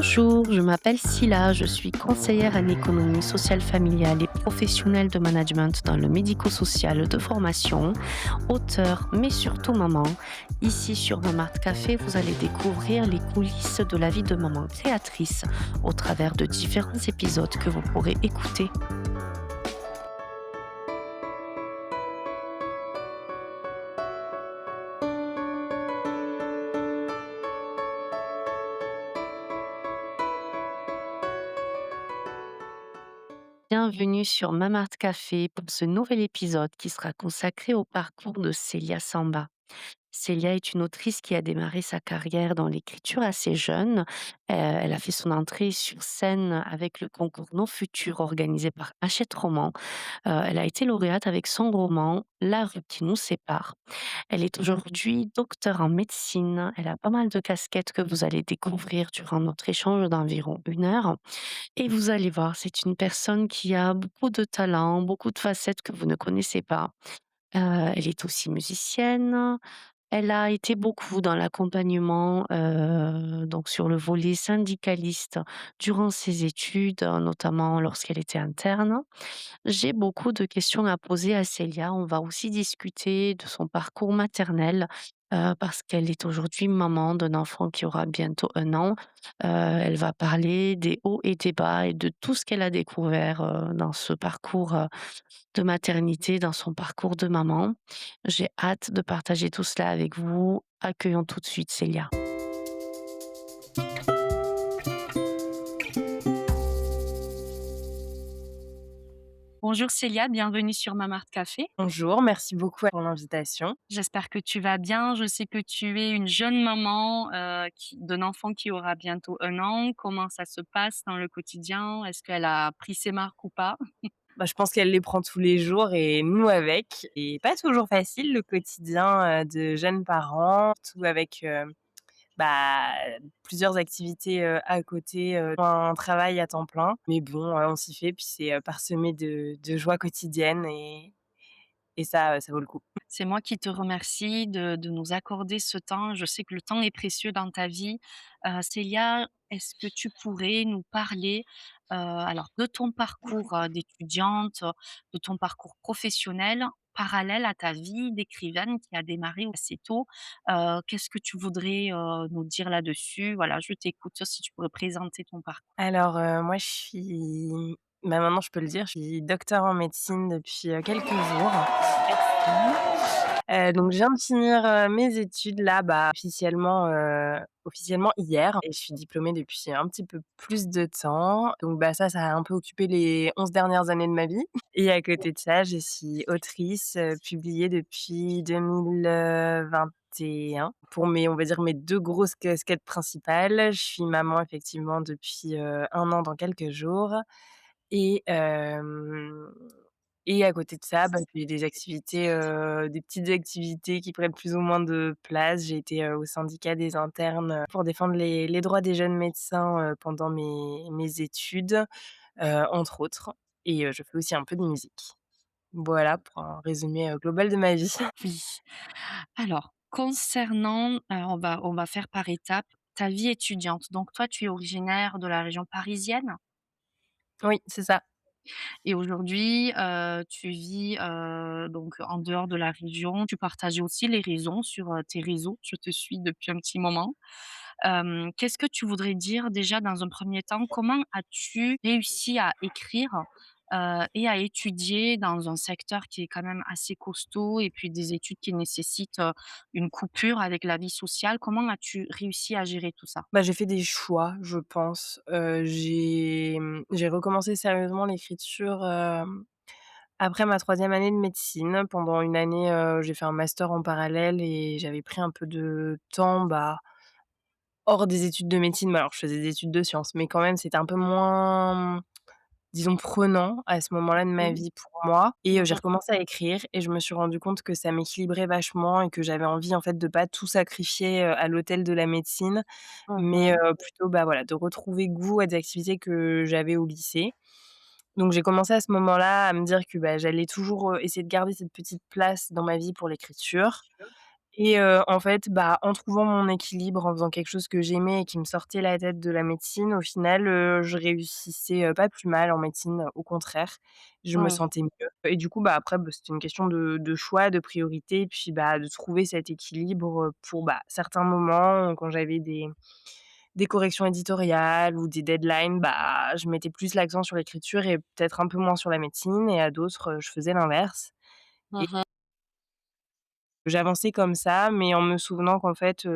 Bonjour, je m'appelle Sila, je suis conseillère en économie sociale familiale et professionnelle de management dans le médico-social de formation, auteur mais surtout maman. Ici sur Mamart Café, vous allez découvrir les coulisses de la vie de maman créatrice au travers de différents épisodes que vous pourrez écouter. Bienvenue sur Mamart Café pour ce nouvel épisode qui sera consacré au parcours de Célia Samba. Célia est une autrice qui a démarré sa carrière dans l'écriture assez jeune. Elle a fait son entrée sur scène avec le concours Nos Futurs organisé par Hachette Roman. Elle a été lauréate avec son roman La rue qui nous sépare. Elle est aujourd'hui docteur en médecine. Elle a pas mal de casquettes que vous allez découvrir durant notre échange d'environ 1 heure. Et vous allez voir, c'est une personne qui a beaucoup de talent, beaucoup de facettes que vous ne connaissez pas. Elle est aussi musicienne. Elle a été beaucoup dans l'accompagnement, donc sur le volet syndicaliste durant ses études, notamment lorsqu'elle était interne. J'ai beaucoup de questions à poser à Célia. On va aussi discuter de son parcours maternel, parce qu'elle est aujourd'hui maman d'un enfant qui aura bientôt 1 an. Elle va parler des hauts et des bas et de tout ce qu'elle a découvert, dans ce parcours, de maternité, dans son parcours de maman. J'ai hâte de partager tout cela avec vous. Accueillons tout de suite Célia. Bonjour Célia, bienvenue sur Mamart Café. Bonjour, merci beaucoup pour l'invitation. J'espère que tu vas bien. Je sais que tu es une jeune maman, d'un enfant qui aura bientôt 1 an. Comment ça se passe dans le quotidien? Est-ce qu'elle a pris ses marques ou pas? Je pense qu'elle les prend tous les jours et nous avec et pas toujours facile le quotidien, de jeunes parents, tout avec, bah, plusieurs activités, à côté, un travail à temps plein. Mais bon, on s'y fait puis c'est, parsemé de joie quotidienne et ça, ça vaut le coup. C'est moi qui te remercie de nous accorder ce temps. Je sais que le temps est précieux dans ta vie. Célia, est-ce que tu pourrais nous parler, alors de ton parcours, d'étudiante, de ton parcours professionnel, parallèle à ta vie d'écrivaine qui a démarré assez tôt? Qu'est-ce que tu voudrais, nous dire là-dessus? Voilà, je t'écoute, si tu pourrais présenter ton parcours. Alors, moi je suis maintenant je peux le dire, je suis docteure en médecine depuis, quelques jours. Donc je viens de finir, mes études là, officiellement hier et je suis diplômée depuis un petit peu plus de temps. Donc ça a un peu occupé les 11 dernières années de ma vie et à côté de ça, je suis autrice, publiée depuis 2021 pour on va dire mes 2 grosses casquettes principales. Je suis maman effectivement depuis, 1 an dans quelques jours et hem et à côté de ça, je fais des petites activités qui prennent plus ou moins de place. J'ai été, au syndicat des internes, pour défendre les droits des jeunes médecins, pendant mes études, entre autres et je fais aussi un peu de musique. Voilà pour un résumé, global de ma vie. Oui. Alors, concernant, on va faire par étapes, ta vie étudiante. Donc toi, tu es originaire de la région parisienne Oui, c'est ça. et aujourd'hui, tu vis, donc en dehors de la région. Tu partages aussi les raisons sur, tes réseaux. Je te suis depuis un petit moment. Qu'est-ce que tu voudrais dire déjà dans un premier temps? Comment as-tu réussi à écrire, et à étudier dans un secteur qui est quand même assez costaud et puis des études qui nécessitent, une coupure avec la vie sociale? Comment as-tu réussi à gérer tout ça? J'ai fait des choix, je pense. J'ai recommencé sérieusement l'écriture, après ma 3e année de médecine. Pendant une année, j'ai fait un master en parallèle et j'avais pris un peu de temps, hors des études de médecine. Alors je faisais des études de sciences, mais quand même c'était un peu moins, disons prenant à ce moment-là de ma Mmh. vie pour moi et j'ai Mmh. recommencé à écrire et je me suis rendu compte que ça m'équilibrait vachement et que j'avais envie en fait de pas tout sacrifier, à l'autel de la médecine, mais Mmh. plutôt, voilà, de retrouver goût à des activités que j'avais au lycée. Donc j'ai commencé à ce moment-là à me dire que, j'allais toujours, essayer de garder cette petite place dans ma vie pour l'écriture En fait, bah, en trouvant mon équilibre, en faisant quelque chose que j'aimais et qui me sortait la tête de la médecine, au final, je réussissais, pas plus mal en médecine, au contraire. Je me Mmh. sentais mieux et du coup, bah, après, bah, c'était une question de choix, de priorité, puis, bah, de trouver cet équilibre, pour, bah, certains moments, quand j'avais des corrections éditoriales ou des deadlines, bah, je mettais plus l'accent sur l'écriture et peut-être un peu moins sur la médecine et à d'autres, je faisais l'inverse. Mmh. J'avançais comme ça, mais en me souvenant qu'en fait,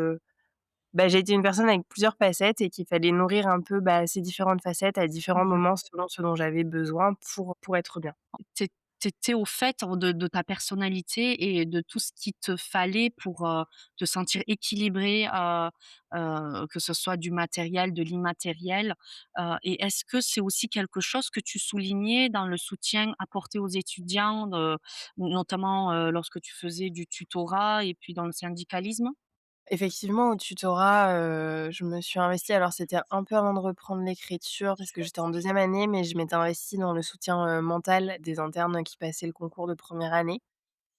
bah, j'ai été une personne avec plusieurs facettes et qu'il fallait nourrir un peu, bah, ces différentes facettes à différents moments selon ce dont j'avais besoin pour être bien. Tu étais au fait de ta personnalité et de tout ce qu'il te fallait pour, te sentir équilibré, que ce soit du matériel, de l'immatériel, et est-ce que c'est aussi quelque chose que tu soulignais dans le soutien apporté aux étudiants, notamment, lorsque tu faisais du tutorat et puis dans le syndicalisme? Effectivement, au tutorat, je me suis investie alors c'était un peu avant de reprendre l'écriture parce que j'étais en deuxième année, mais je m'étais investie dans le soutien, mental des internes qui passaient le concours de première année.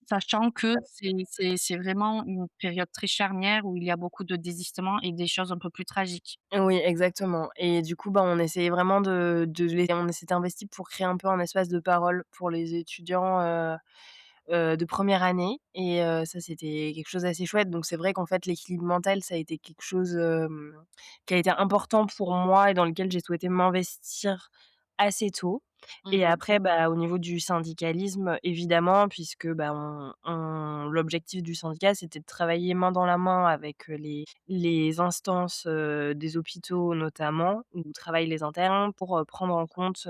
Sachant que c'est vraiment une période très charnière où il y a beaucoup de désistements et des choses un peu plus tragiques. Oui, exactement et du coup, bah, on essayait vraiment on s'était investi pour créer un peu un espace de parole pour les étudiants, de première année et ça, c'était quelque chose d'assez chouette. Donc c'est vrai qu'en fait, l'équilibre mental, ça a été quelque chose, qui a été important pour moi et dans lequel j'ai souhaité m'investir assez tôt et Mmh. après, bah, au niveau du syndicalisme, évidemment, puisque, bah, on l'objectif du syndicat, c'était de travailler main dans la main avec, les instances, des hôpitaux notamment, où travaillent les internes pour, prendre en compte,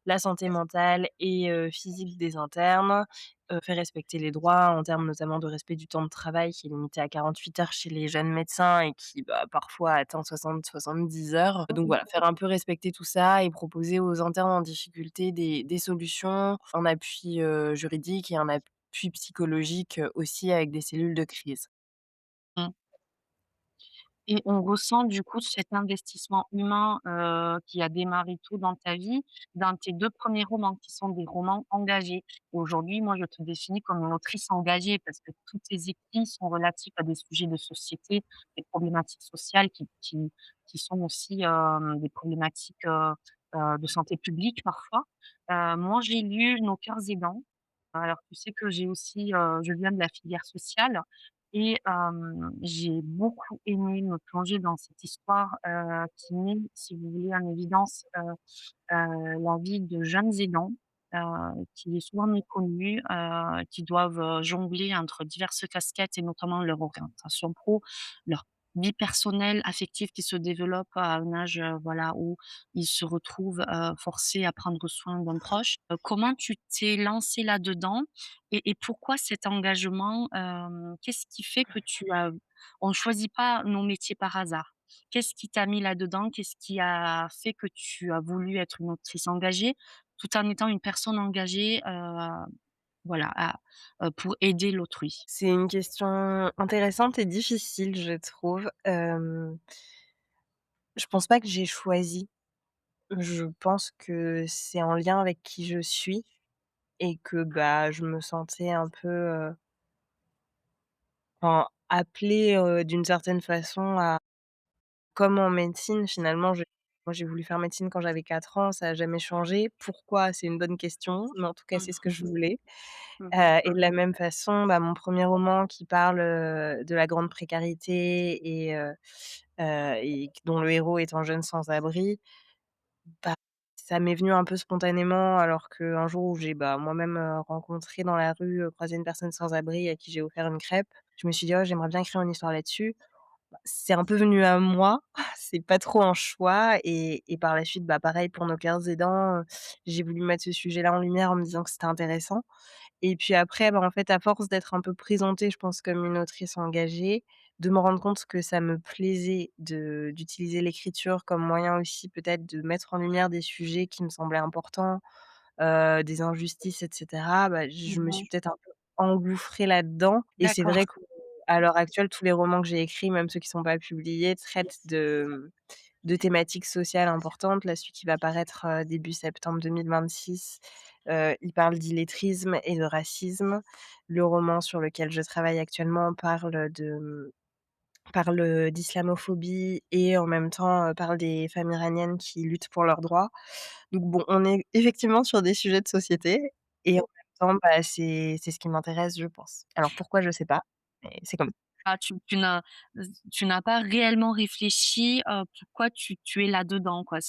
la santé mentale et physique des internes, faire respecter les droits en termes notamment de respect du temps de travail qui est limité à 48 heures chez les jeunes médecins et qui, bah, parfois atteint 60-70 heures. Donc voilà, faire un peu respecter tout ça et proposer aux internes en difficulté des solutions, un appui, juridique et un appui psychologique, aussi avec des cellules de crise. Mmh. Et on ressent du coup cet investissement humain, qui a démarré tôt dans ta vie, dans tes 2 premiers romans qui sont des romans engagés. Aujourd'hui, moi, je te définis comme une autrice engagée parce que tous tes écrits sont relatifs à des sujets de société, des problématiques sociales qui sont aussi, des problématiques, de santé publique parfois. Moi, j'ai lu Nos cœurs aidants. Alors tu sais que j'ai aussi, je viens de la filière sociale et j'ai beaucoup aimé me plonger dans cette histoire, qui met, si vous voulez, en évidence, la vie de jeunes aidants, qui est souvent méconnue, qui doivent, jongler entre diverses casquettes et notamment leur orientation pro, leur vie personnelle, affective qui se développe à un âge, voilà, où ils se retrouvent, forcés à prendre soin d'un proche. Comment tu t'es lancé là-dedans et pourquoi cet engagement? Qu'est-ce qui fait que tu as on ne choisit pas nos métiers par hasard. Qu'est-ce qui t'a mis là-dedans? Qu'est-ce qui a fait que tu as voulu être une autrice engagée, tout en étant une personne engagée, voilà, pour aider l'autrui? C'est une question intéressante et difficile, je trouve. Je pense pas que j'ai choisi. Je pense que c'est en lien avec qui je suis et que, bah, je me sentais un peu, enfin, appelée, d'une certaine façon à comme en médecine finalement, j'ai voulu faire médecine quand j'avais 4 ans, ça a jamais changé. Pourquoi? C'est une bonne question, mais en tout cas, c'est ce que Mmh. je voulais. Mmh. Et de la même façon, bah, mon premier roman qui parle, de la grande précarité et dont le héros est un jeune sans abri, bah, ça m'est venu un peu spontanément alors qu'un jour où j'ai, bah, moi-même, rencontré dans la rue, croisé une personne sans abri à qui j'ai offert une crêpe, je me suis dit: «Oh, j'aimerais bien écrire une histoire là-dessus». Bah, c'est un peu venu à moi, c'est pas trop un choix et par la suite, bah, pareil pour Nos cœurs aidants, j'ai voulu mettre ce sujet-là en lumière en me disant que c'était intéressant et puis après, bah, en fait, à force d'être un peu présentée, je pense, comme une autrice engagée, de me rendre compte que ça me plaisait d'utiliser l'écriture comme moyen aussi peut-être de mettre en lumière des sujets qui me semblaient importants, des injustices et cetera, bah, je me Mmh. suis peut-être un peu engouffrée là-dedans et c'est D'accord. vrai qu'à l'heure actuelle, tous les romans que j'ai écrits, même ceux qui sont pas publiés, traitent de thématiques sociales importantes. Là, celui qui va paraître, début septembre 2026, Il parle d'illettrisme et de racisme. Le roman sur lequel je travaille actuellement parle d'islamophobie et en même temps, parle des femmes iraniennes qui luttent pour leurs droits. Donc bon, on est effectivement sur des sujets de société et en même temps, bah, c'est ce qui m'intéresse, je pense. Alors pourquoi, je sais pas, mais c'est comme Ah, tu n'as pas réellement réfléchi, pourquoi tu es là-dedans, quoi.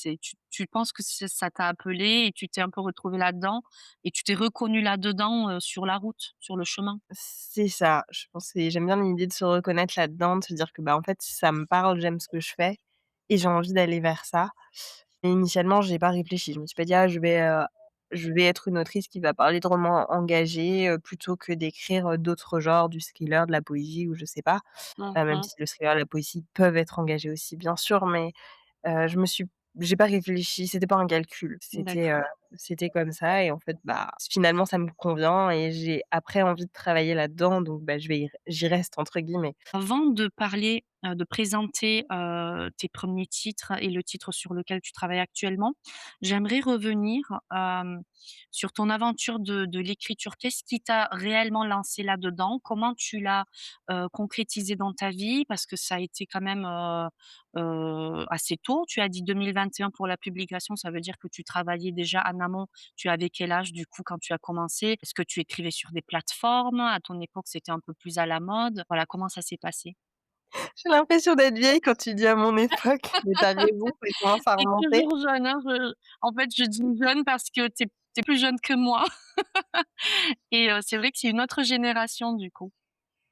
Tu penses que ça t'a appelé et tu t'es un peu retrouvé là-dedans et tu t'es reconnu là-dedans, sur la route, sur le chemin? c'est ça. Je pense que j'aime bien l'idée de se reconnaître là-dedans, de se dire que, bah, en fait, ça me parle, j'aime ce que je fais et j'ai envie d'aller vers ça. Et initialement, j'ai pas réfléchi. Je me suis pas dit: «Ah, je vais être une autrice qui va parler de romans engagés, plutôt que d'écrire, d'autres genres, du thriller, de la poésie ou je sais pas». Même Mmh. si le thriller et la poésie peuvent être engagés aussi, bien sûr, mais je me suis j'ai pas réfléchi, c'était pas un calcul. D'accord. C'était comme ça et en fait, bah, finalement, ça me convient et j'ai après envie de travailler là-dedans donc bah, «j'y reste» entre guillemets. Avant de parler, de présenter, tes premiers titres et le titre sur lequel tu travailles actuellement, j'aimerais revenir, sur ton aventure de l'écriture. Qu'est-ce qui t'a réellement lancé là-dedans? Comment tu l'as, concrétisé dans ta vie? Parce que ça a été quand même, assez tôt. Tu as dit 2021 pour la publication, ça veut dire que tu travaillais déjà en amont. Tu avais quel âge du coup quand tu as commencé? Est-ce que tu écrivais sur des plateformes? À ton époque, c'était un peu plus à la mode? Voilà, comment ça s'est passé? J'ai l'impression d'être vieille quand tu dis «à mon époque», mais tu as raison, ça commence à Tu remonter. toujours jeune, hein, en fait, je dis jeune parce que tu es plus jeune que moi et c'est vrai que c'est une autre génération du coup.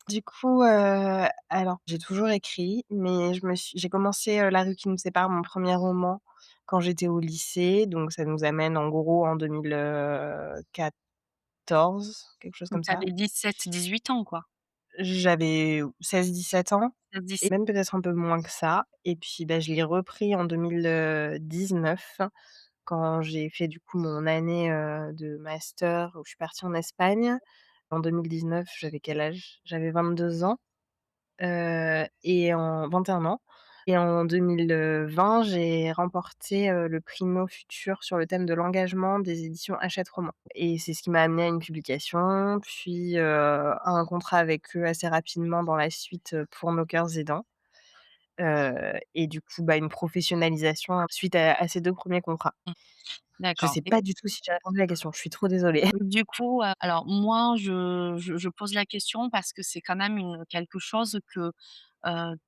Du coup, alors j'ai toujours écrit, mais j'ai commencé, La rue qui nous sépare, mon premier roman, quand j'étais au lycée, donc ça nous amène en gros en 2014, quelque chose Donc comme tu ça. avais 17-18 ans quoi? J'avais 16-17 ans et 16-17. même peut-être un peu moins que ça et puis, bah, je l'ai repris en 2019 quand j'ai fait du coup mon année, de master où je suis partie en Espagne. En 2019, j'avais quel âge? J'avais 22 ans. Et en 21 ans et en 2020, j'ai remporté, le prix No Futur sur le thème de l'engagement des éditions Hachette Roman et c'est ce qui m'a amenée à une publication, puis, à un contrat avec eux assez rapidement dans la suite, pour Nos cœurs aidants, et du coup, bah, une professionnalisation suite à ces 2 premiers contrats. Mmh, Je d'accord sais pas du tout si j'ai répondu à la question, je suis trop désolée. du coup, alors moi je pose la question parce que c'est quand même quelque chose que,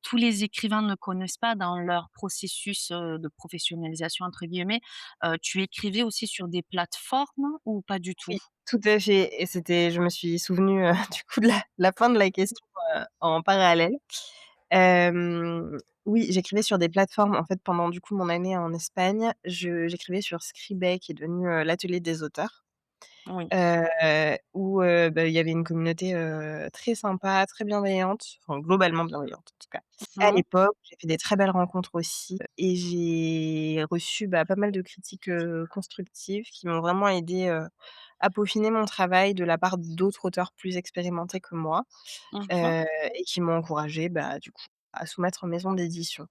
tous les écrivains ne connaissent pas dans leur processus, de «professionnalisation» entre guillemets. Tu écrivais aussi sur des plateformes ou pas du tout? Oui, tout à fait et je me suis souvenue, du coup de la fin de la question, en parallèle. Hem, oui, j'écrivais sur des plateformes, en fait, pendant du coup mon année en Espagne, j'écrivais sur Scribd qui est devenu, l'atelier des auteurs, Oui. où, bah, il y avait une communauté, très sympa, très bienveillante, enfin globalement bienveillante en tout cas. À Mmh. l'époque, j'ai fait des très belles rencontres aussi, et j'ai reçu, bah, pas mal de critiques, constructives qui m'ont vraiment aidée, à peaufiner mon travail de la part d'autres auteurs plus expérimentés que moi. Mmh. Heu et qui m'ont encouragée, bah, du coup, à soumettre en maison d'édition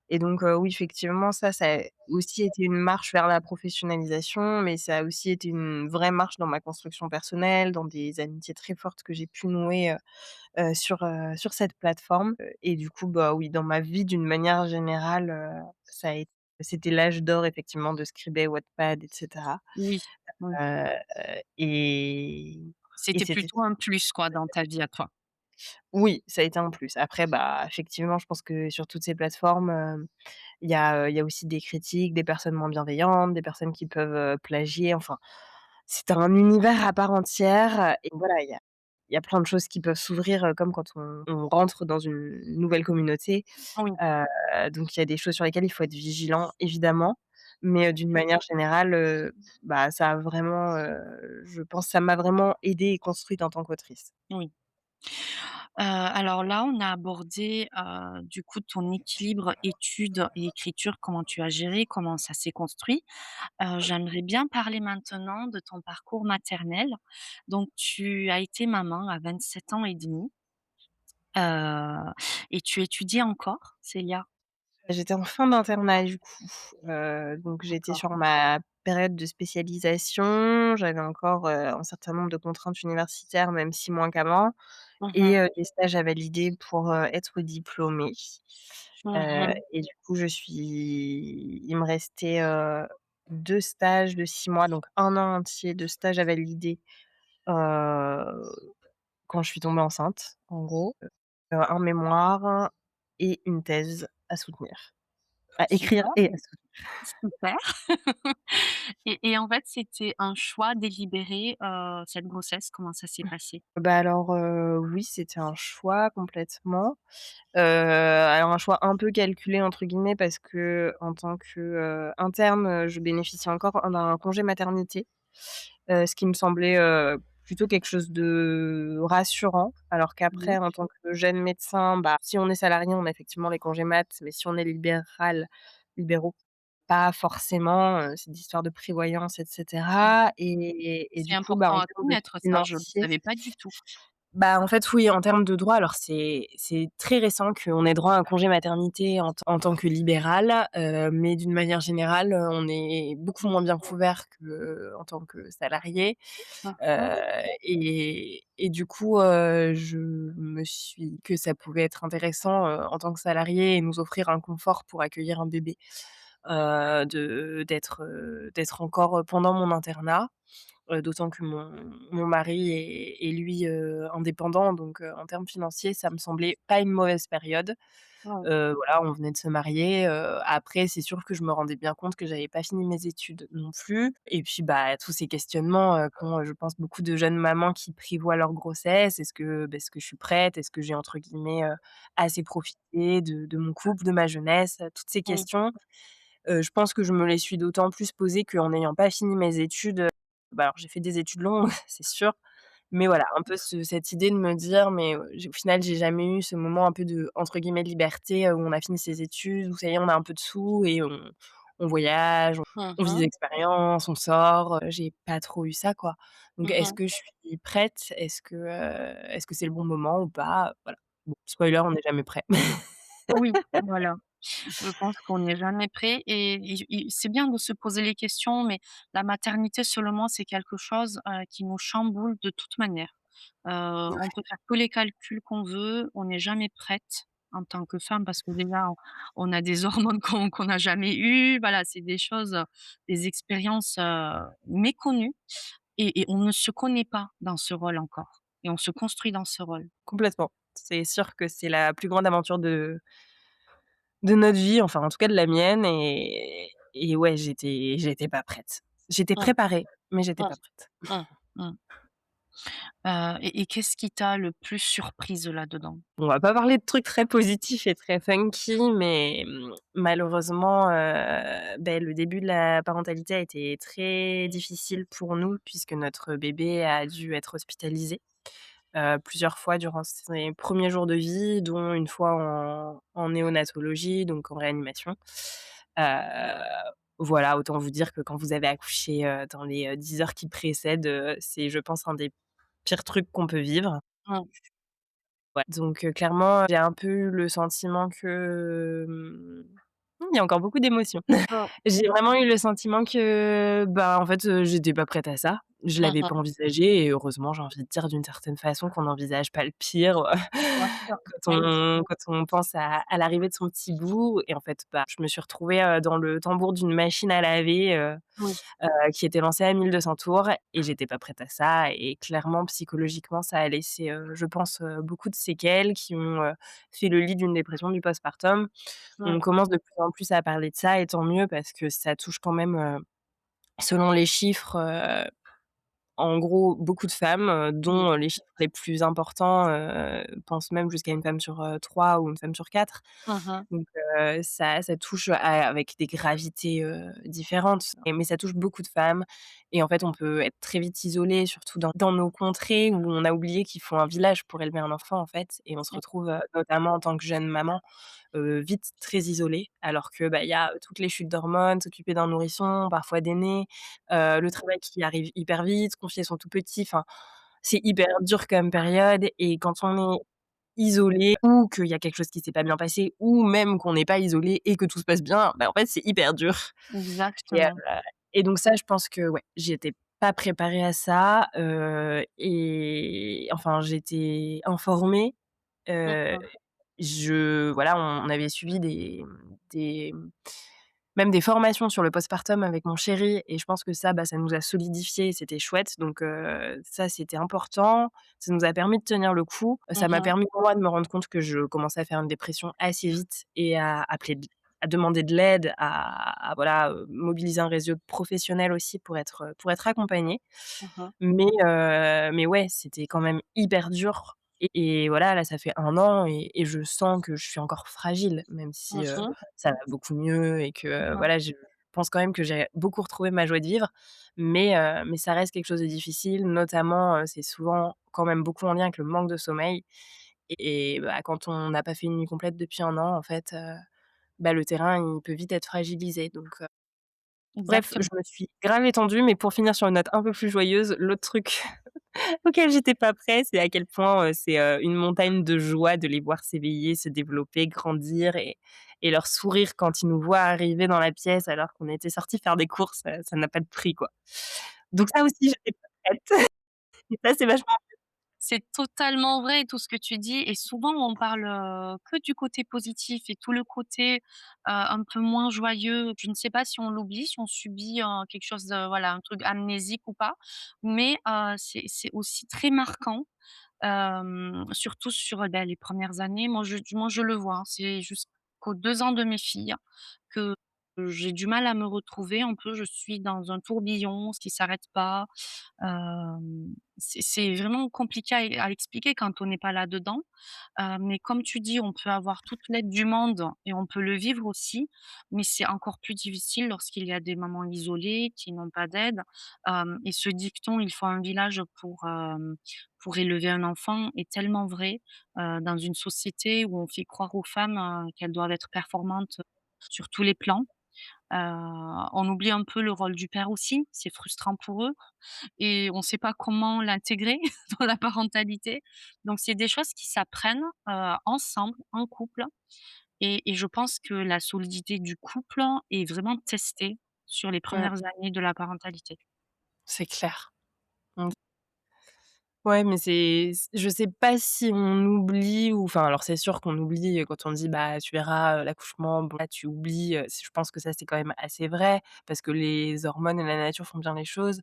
et donc oui, effectivement, ça a aussi été une marche vers la professionnalisation, mais ça a aussi été une vraie marche dans ma construction personnelle, dans des amitiés très fortes que j'ai pu nouer, sur cette plateforme, et du coup, bah, oui, dans ma vie d'une manière générale, ça a été c'était l'âge d'or effectivement de Scribd, Wattpad et cetera, Oui, oui. heu et C'était c'était plutôt un plus quoi dans ta vie à toi? oui, ça a été un plus. Après, bah, effectivement, je pense que sur toutes ces plateformes, il y a aussi des critiques, des personnes moins bienveillantes, des personnes qui peuvent, plagier, enfin, c'est un univers à part entière, et voilà, il y a plein de choses qui peuvent s'ouvrir, comme quand on rentre dans une nouvelle communauté, Oui, heu, donc il y a des choses sur lesquelles il faut être vigilant, évidemment, mais d'une manière générale, bah, ça a vraiment, je pense, ça m'a vraiment aidée et construite en tant qu'autrice. oui. Alors là, on a abordé, du coup ton équilibre études et écriture, comment tu as géré, comment ça s'est construit. J'aimerais bien parler maintenant de ton parcours maternel. Donc tu as été maman à 27 ans et demi, et tu étudies encore, Célia? J'étais en fin d'internat du coup, donc j'étais D'accord. sur ma période de spécialisation. J'avais encore, un certain nombre de contraintes universitaires, même si moins qu'avant Mmh. et des stages à valider pour, être diplômée. Mmh. Et du coup, il me restait, 2 stages de 6 mois, donc 1 an entier de stages à valider, heu, quand je suis tombée enceinte, en gros, un mémoire et une thèse à soutenir. À écrire Super, et à soutenir. super. Et en fait, c'était un choix délibéré, cette grossesse, comment ça s'est passé? Bah, alors, oui, c'était un choix complètement. Alors un choix un peu «calculé» entre guillemets parce qu'en tant que, interne, je bénéficiais encore d'un congé maternité, ce qui me semblait, plutôt quelque chose de rassurant. Alors qu'après Oui. en tant que jeune médecin, bah, si on est salarié, on a effectivement les congés mat, mais si on est libéraux, pas forcément, c'est des histoires de prévoyance et Mmh. cetera et C'est du coup, bah, important en à termes de connaître ça, je le financier. savais pas du tout. Bah, en fait, oui, en termes de droit, alors c'est très récent qu'on ait droit à un congé maternité en tant que libéral, mais d'une manière générale, on est beaucoup moins bien couvert qu'en tant que salarié, Mmh mh. heu et du coup, je me suis dit que ça pouvait être intéressant, en tant que salarié et nous offrir un confort pour accueillir un bébé, d'être encore, pendant mon internat. D'autant que mon mari est lui, indépendant donc en termes financiers, ça me semblait pas une mauvaise période. Ouais. Voilà, on venait de se marier, après c'est sûr que je me rendais bien compte que j'avais pas fini mes études non plus et puis, bah, tous ces questionnements, qu'ont, je pense beaucoup de jeunes mamans qui prévoient leur grossesse. Est-ce que je suis prête? Est-ce que j'ai entre guillemets, «assez profité de mon couple, de ma jeunesse?» Toutes ces Oui. questions, je pense que je me les suis d'autant plus posées qu'en n'ayant pas fini mes études, bah, alors j'ai fait des études longues, c'est sûr, mais voilà, un peu cette idée de me dire: «Mais, au final, j'ai jamais eu ce moment un peu de, entre guillemets, «liberté», où on a fini ses études, où ça y est, on a un peu de sous et on voyage, Mmh on vit des mh. expériences, on sort, j'ai pas trop eu ça, quoi. Donc est-ce Mmh. que je suis prête? Est-ce que c'est le bon moment ou pas? Voilà. Bon, spoiler, on n'est jamais prêt. Oui, voilà. Je pense qu'on n'est jamais prêt et c'est bien de se poser les questions, mais la maternité seulement, c'est quelque chose, qui nous chamboule de toute manière. On peut faire tous les calculs qu'on veut, on n'est jamais prête en tant que femme parce que déjà on a des hormones qu'on n'a jamais eues. Voilà, c'est des choses, des expériences, méconnues et on ne se connaît pas dans ce rôle encore et on se construit dans ce rôle. Complètement. C'est sûr que c'est la plus grande aventure de notre vie, enfin, en tout cas de la mienne et ouais, j'étais pas prête. J'étais Mmh, préparée, mais j'étais mmh, pas prête. mmh, mmh. Et qu'est-ce qui t'a le plus surprise là-dedans? On va pas parler de trucs très positifs et très funky, mais malheureusement, le début de la parentalité a été très difficile pour nous puisque notre bébé a dû être hospitalisé, plusieurs fois durant ses premiers jours de vie, dont une fois en néonatologie, donc en réanimation. Heu, voilà, autant vous dire que quand vous avez accouché, dans les, 10 heures qui précèdent, c'est je pense un des pires trucs qu'on peut vivre. Mmh, Ouais, donc clairement, j'ai un peu eu le sentiment que, il y a encore beaucoup d'émotions. mmh, J'ai vraiment eu le sentiment que, bah, en fait, j'étais pas prête à ça. Je mmh l'avais mh. pas envisagé et heureusement, j'ai envie de dire d'une certaine façon qu'on n'envisage pas le pire, Bien sûr, quand oui, on pense à l'arrivée de son petit bout et en fait, bah, je me suis retrouvée, dans le tambour d'une machine à laver, oui, qui était lancée à 1 200 tours et j'étais pas prête à ça et clairement psychologiquement ça a laissé, je pense, beaucoup de séquelles qui ont, fait le lit d'une dépression du postpartum. mmh, On commence de plus en plus à parler de ça et tant mieux parce que ça touche quand même, selon les chiffres, en gros, beaucoup de femmes, oui, dont, les chiffres les plus importants, pensent même jusqu'à une femme sur, 3 ou une femme sur 4. mmh mh, Donc ça touche avec des gravités, différentes mais ça touche beaucoup de femmes et en fait, on peut être très vite isolé, surtout dans nos contrées où on a oublié qu'il faut un village pour élever un enfant, en fait et on se mmh, retrouve, notamment en tant que jeune maman, vite très isolée alors que, bah, il y a toutes les chutes d'hormones, s'occuper d'un nourrisson, parfois d'aînés, le travail qui arrive hyper vite, confier son tout petit, enfin, c'est hyper dur comme période et quand on est isolé ou qu'il y a quelque chose qui s'est pas bien passé ou même qu'on n'est pas isolé et que tout se passe bien, bah, en fait, c'est hyper dur et Exactement. et donc ça, je pense que, ouais, j'étais pas préparée à ça, et enfin, j'étais informée, Mmh heu, mh. je voilà, on avait suivi des même des formations sur le postpartum avec mon chéri et je pense que ça, bah, ça nous a solidifiés, c'était chouette donc ça, c'était important. Ça nous a permis de tenir le coup. Ça m'a Mmh. permis, moi, de me rendre compte que je commençais à faire une dépression assez vite et à demander de l'aide, à voilà, mobiliser un réseau de professionnels aussi pour être accompagnée. Mmh. Mais ouais, c'était quand même hyper dur et voilà, là, ça fait 1 an et je sens que je suis encore fragile, même si, Mmh. ça va beaucoup mieux et que, Mmh. voilà, je pense quand même que j'ai beaucoup retrouvé ma joie de vivre. Mais ça reste quelque chose de difficile, notamment, c'est souvent quand même beaucoup en lien avec le manque de sommeil et bah, quand on n'a pas fait une nuit complète depuis 1 an, en fait, bah, le terrain, il peut vite être fragilisé donc bref, je Exactement. me suis grave étendue, mais pour finir sur une note un peu plus joyeuse, l'autre truc auquel j'étais pas prête, c'est à quel point, c'est, une montagne de joie de les voir s'éveiller, se développer, grandir et leur sourire quand ils nous voient arriver dans la pièce alors qu'on était sortis faire des courses, ça n'a pas de prix, quoi. Donc ça aussi, j'étais pas prête et ça, c'est vachement C'est totalement vrai tout ce que tu dis et souvent on parle, que du côté positif et tout le côté, un peu moins joyeux, je ne sais pas si on l'oublie, si on subit, quelque chose de voilà, un truc amnésique ou pas, mais c'est aussi très marquant, surtout sur, les premières années. Moi je le vois, hein, c'est jusqu'aux 2 ans de mes filles que j'ai du mal à me retrouver. Un peu, je suis dans un tourbillon qui s'arrête pas. C'est vraiment compliqué à expliquer quand on n'est pas là-dedans, mais comme tu dis, on peut avoir toute l'aide du monde et on peut le vivre aussi, mais c'est encore plus difficile lorsqu'il y a des mamans isolées qui n'ont pas d'aide, et ce dicton: «Il faut un village pour élever un enfant» est tellement vrai, dans une société où on fait croire aux femmes, qu'elles doivent être performantes sur tous les plans. Heu, on oublie un peu le rôle du père aussi, c'est frustrant pour eux et on ne sait pas comment l'intégrer dans la parentalité. Donc c'est des choses qui s'apprennent, ensemble, en couple et je pense que la solidité du couple est vraiment testée sur les mmh, premières années de la parentalité. c'est clair. Mmh. Ouais, mais je sais pas si on oublie ou enfin, alors c'est sûr qu'on oublie, quand on dit: «Bah, tu verras, l'accouchement, bon là tu oublies», je pense que ça c'est quand même assez vrai parce que les hormones et la nature font bien les choses.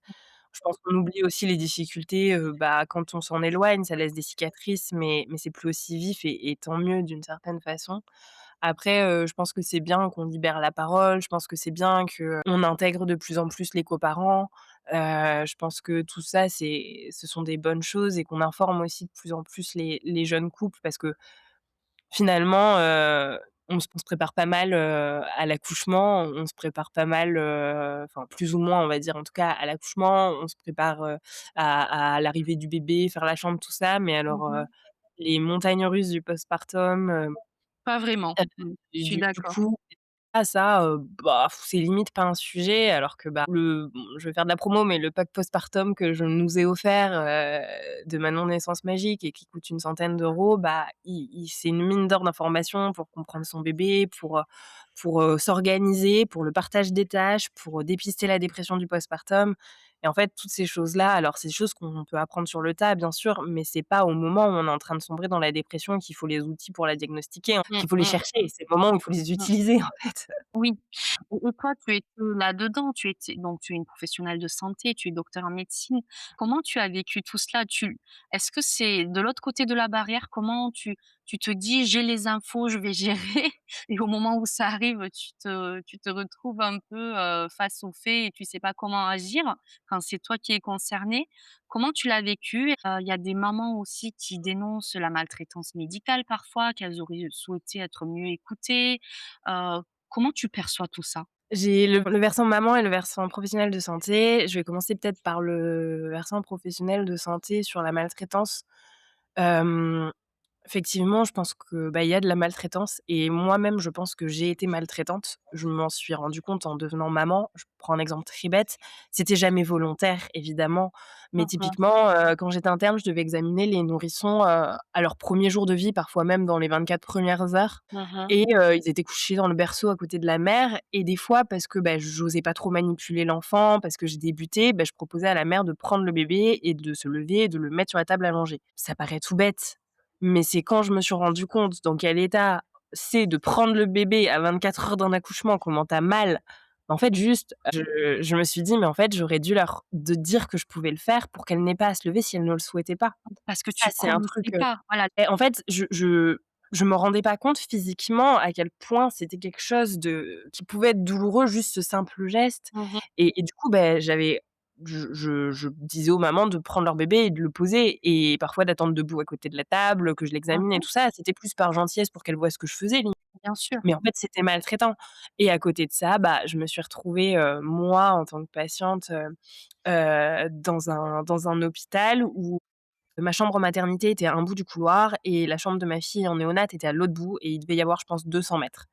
Je pense qu'on oublie aussi les difficultés, bah, quand on s'en éloigne, ça laisse des cicatrices, mais c'est plus aussi vif et tant mieux d'une certaine façon. Après, je pense que c'est bien qu'on libère la parole, je pense que c'est bien qu'on intègre de plus en plus les coparents. Je pense que tout ça, ce sont des bonnes choses et qu'on informe aussi de plus en plus les jeunes couples parce que finalement, on se prépare pas mal, à l'accouchement, on se prépare pas mal, enfin plus ou moins on va dire en tout cas à l'accouchement, on se prépare, à l'arrivée du bébé, faire la chambre, tout ça, mais alors, Mmh. les montagnes russes du postpartum, Pas vraiment. Heu, Je et suis du d'accord. coup, ça, bah, c'est limite pas un sujet alors que, bah, je vais faire de la promo, mais le pack postpartum que je nous ai offert, de Manon Naissance Magique et qui coûte une centaine d'euros, bah, il c'est une mine d'or d'informations pour comprendre son bébé, pour, s'organiser, pour le partage des tâches, pour, dépister la dépression du postpartum et en fait, toutes ces choses-là, alors c'est des choses qu'on peut apprendre sur le tas, bien sûr, mais c'est pas au moment où on est en train de sombrer dans la dépression qu'il faut les outils pour la diagnostiquer, hein, Mmh qu'il faut les mh. chercher. C'est le moment où il faut les Mmh. utiliser, en fait. Oui et toi, tu étais là-dedans, tu es une professionnelle de santé, tu es docteur en médecine. Comment tu as vécu tout cela? Est-ce que c'est de l'autre côté de la barrière? Comment tu te dis: «J'ai les infos, je vais gérer» et au moment où ça arrive, tu te retrouves un peu, face aux faits et tu sais pas comment agir quand c'est toi qui es concerné. Comment tu l'as vécu? Il y a des mamans aussi qui dénoncent la maltraitance médicale parfois, qu'elles auraient souhaité être mieux écoutées. Heu, Comment tu perçois tout ça? J'ai le versant maman et le versant professionnel de santé. Je vais commencer peut-être par le versant professionnel de santé sur la maltraitance. Hem Effectivement, je pense que, bah, il y a de la maltraitance et moi-même, je pense que j'ai été maltraitante. Je m'en suis rendu compte en devenant maman. Je prends un exemple très bête, c'était jamais volontaire évidemment, mais Mmh mh. typiquement, quand j'étais interne, je devais examiner les nourrissons, à leur 1er jour de vie, parfois même dans les 24 premières heures Mmh. et ils étaient couchés dans le berceau à côté de la mère et des fois parce que, bah, j'osais pas trop manipuler l'enfant, parce que je débutais, bah, je proposais à la mère de prendre le bébé et de se lever et de le mettre sur la table à manger. Ça paraît tout bête, mais c'est quand je me suis rendu compte dans quel état c'est de prendre le bébé à 24 heures d'un accouchement, comment tu as mal. En fait, juste, je me suis dit: «Mais en fait, j'aurais dû leur de dire que je pouvais le faire pour qu'elles n'aient pas à se lever si elles ne le souhaitaient pas». Parce que Ça, tu c'est un connaissais truc, pas, voilà. et en fait, je me rendais pas compte physiquement à quel point c'était quelque chose de qui pouvait être douloureux, juste ce simple geste Mmh mh. et du coup, beh, je disais aux mamans de prendre leur bébé et de le poser et parfois d'attendre debout à côté de la table, que je l'examine et Mmh. tout ça. C'était plus par gentillesse pour qu'elles voient ce que je faisais limite, Bien sûr. mais en fait, c'était maltraitant et à côté de ça, bah, je me suis retrouvée, moi, en tant que patiente, dans un hôpital où ma chambre en maternité était à un bout du couloir et la chambre de ma fille en néonat était à l'autre bout et il devait y avoir, je pense, 200 mètres.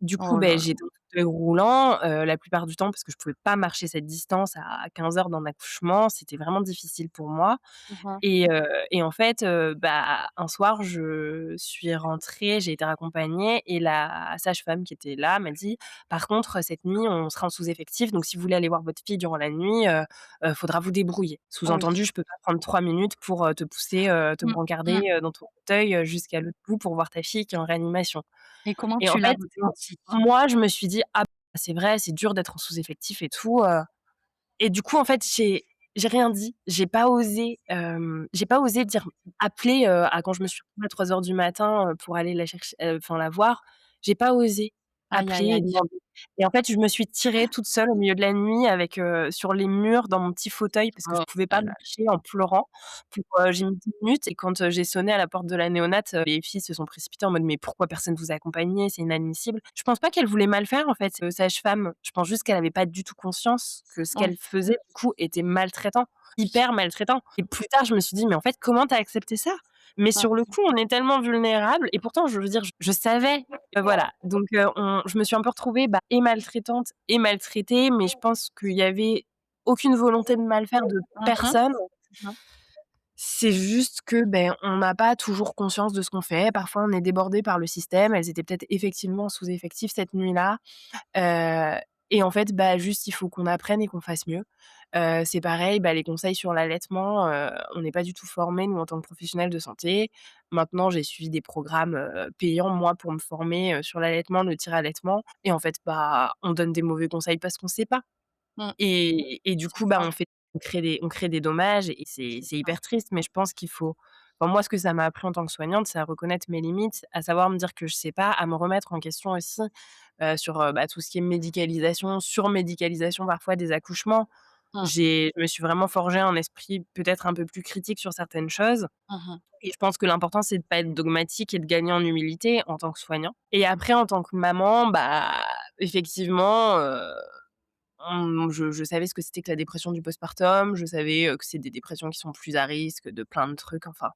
Du coup, Oh là beh, là. j'étais en fauteuil roulant, la plupart du temps parce que je pouvais pas marcher cette distance à 15 heures d'un accouchement, c'était vraiment difficile pour moi Mmh mh. et en fait, bah, un soir, je suis rentrée, j'ai été raccompagnée et la sage-femme qui était là m'a dit: «Par contre, cette nuit, on sera en sous-effectif, donc si vous voulez aller voir votre fille durant la nuit, faudra vous débrouiller». Oui. Sous-entendu, je peux pas prendre 3 minutes pour, te pousser, te Mmh. Mmh. brancarder, dans ton fauteuil, jusqu'à l'autre bout pour voir ta fille qui est en réanimation Et comment et en tu l'as fait, ressenti? moi, je me suis dit: «Ah, bah, c'est vrai, c'est dur d'être en sous-effectif et tout», et du coup, en fait, j'ai rien dit. J'ai pas osé dire appeler, à quand je me suis levée à 3 heures du matin, pour aller la chercher, enfin la voir, j'ai pas osé Aïe, aïe, appeler et aïe. demander et en fait, je me suis tirée toute seule au milieu de la nuit avec, sur les murs dans mon petit fauteuil parce que je Oh pouvais là pas là. marcher en pleurant pour, j'ai mis 10 minutes et quand, j'ai sonné à la porte de la néonate, les filles se sont précipitées en mode: «Mais pourquoi personne vous a accompagné? C'est inadmissible». Je pense pas qu'elle voulait mal faire en fait, sage-femme. Je pense juste qu'elle avait pas du tout conscience que ce Mmh. qu'elle faisait, du coup, était maltraitant, hyper maltraitant et plus tard, je me suis dit: «Mais en fait, comment tu as accepté ça?» Mais Mmh. sur le coup, on est tellement vulnérable et pourtant, je veux dire, je savais, voilà, donc on je me suis un peu retrouvée, bah, et maltraitante et maltraitée, mais je pense qu'il y avait aucune volonté de mal faire de Mmh mh. personne. Mmh. C'est juste que, ben, on n'a pas toujours conscience de ce qu'on fait. Parfois, on est débordé par le système. Elles étaient peut-être effectivement sous-effectif cette nuit-là, heu et en fait, bah, juste, il faut qu'on apprenne et qu'on fasse mieux. C'est pareil, bah, les conseils sur l'allaitement, on n'est pas du tout formés, nous, en tant que professionnels de santé. Maintenant, j'ai suivi des programmes, payants, moi, pour me former, sur l'allaitement, le tire-allaitement et en fait, bah, on donne des mauvais conseils parce qu'on sait pas. Mmh. Et du C'est coup, bah, ça, on crée des dommages et c'est c'est ça. hyper triste, mais je pense qu'il faut enfin moi, ce que ça m'a appris en tant que soignante, c'est à reconnaître mes limites, à savoir me dire que je sais pas, à me remettre en question aussi, sur, bah, tout ce qui est médicalisation, surmédicalisation parfois des accouchements. Mmh. Je me suis vraiment forgé un esprit peut-être un peu plus critique sur certaines choses Mmh mh. et je pense que l'important, c'est de pas être dogmatique et de gagner en humilité en tant que soignant et après en tant que maman, bah, effectivement, je savais ce que c'était que la dépression du postpartum, je savais, que c'est des dépressions qui sont plus à risque de plein de trucs, enfin,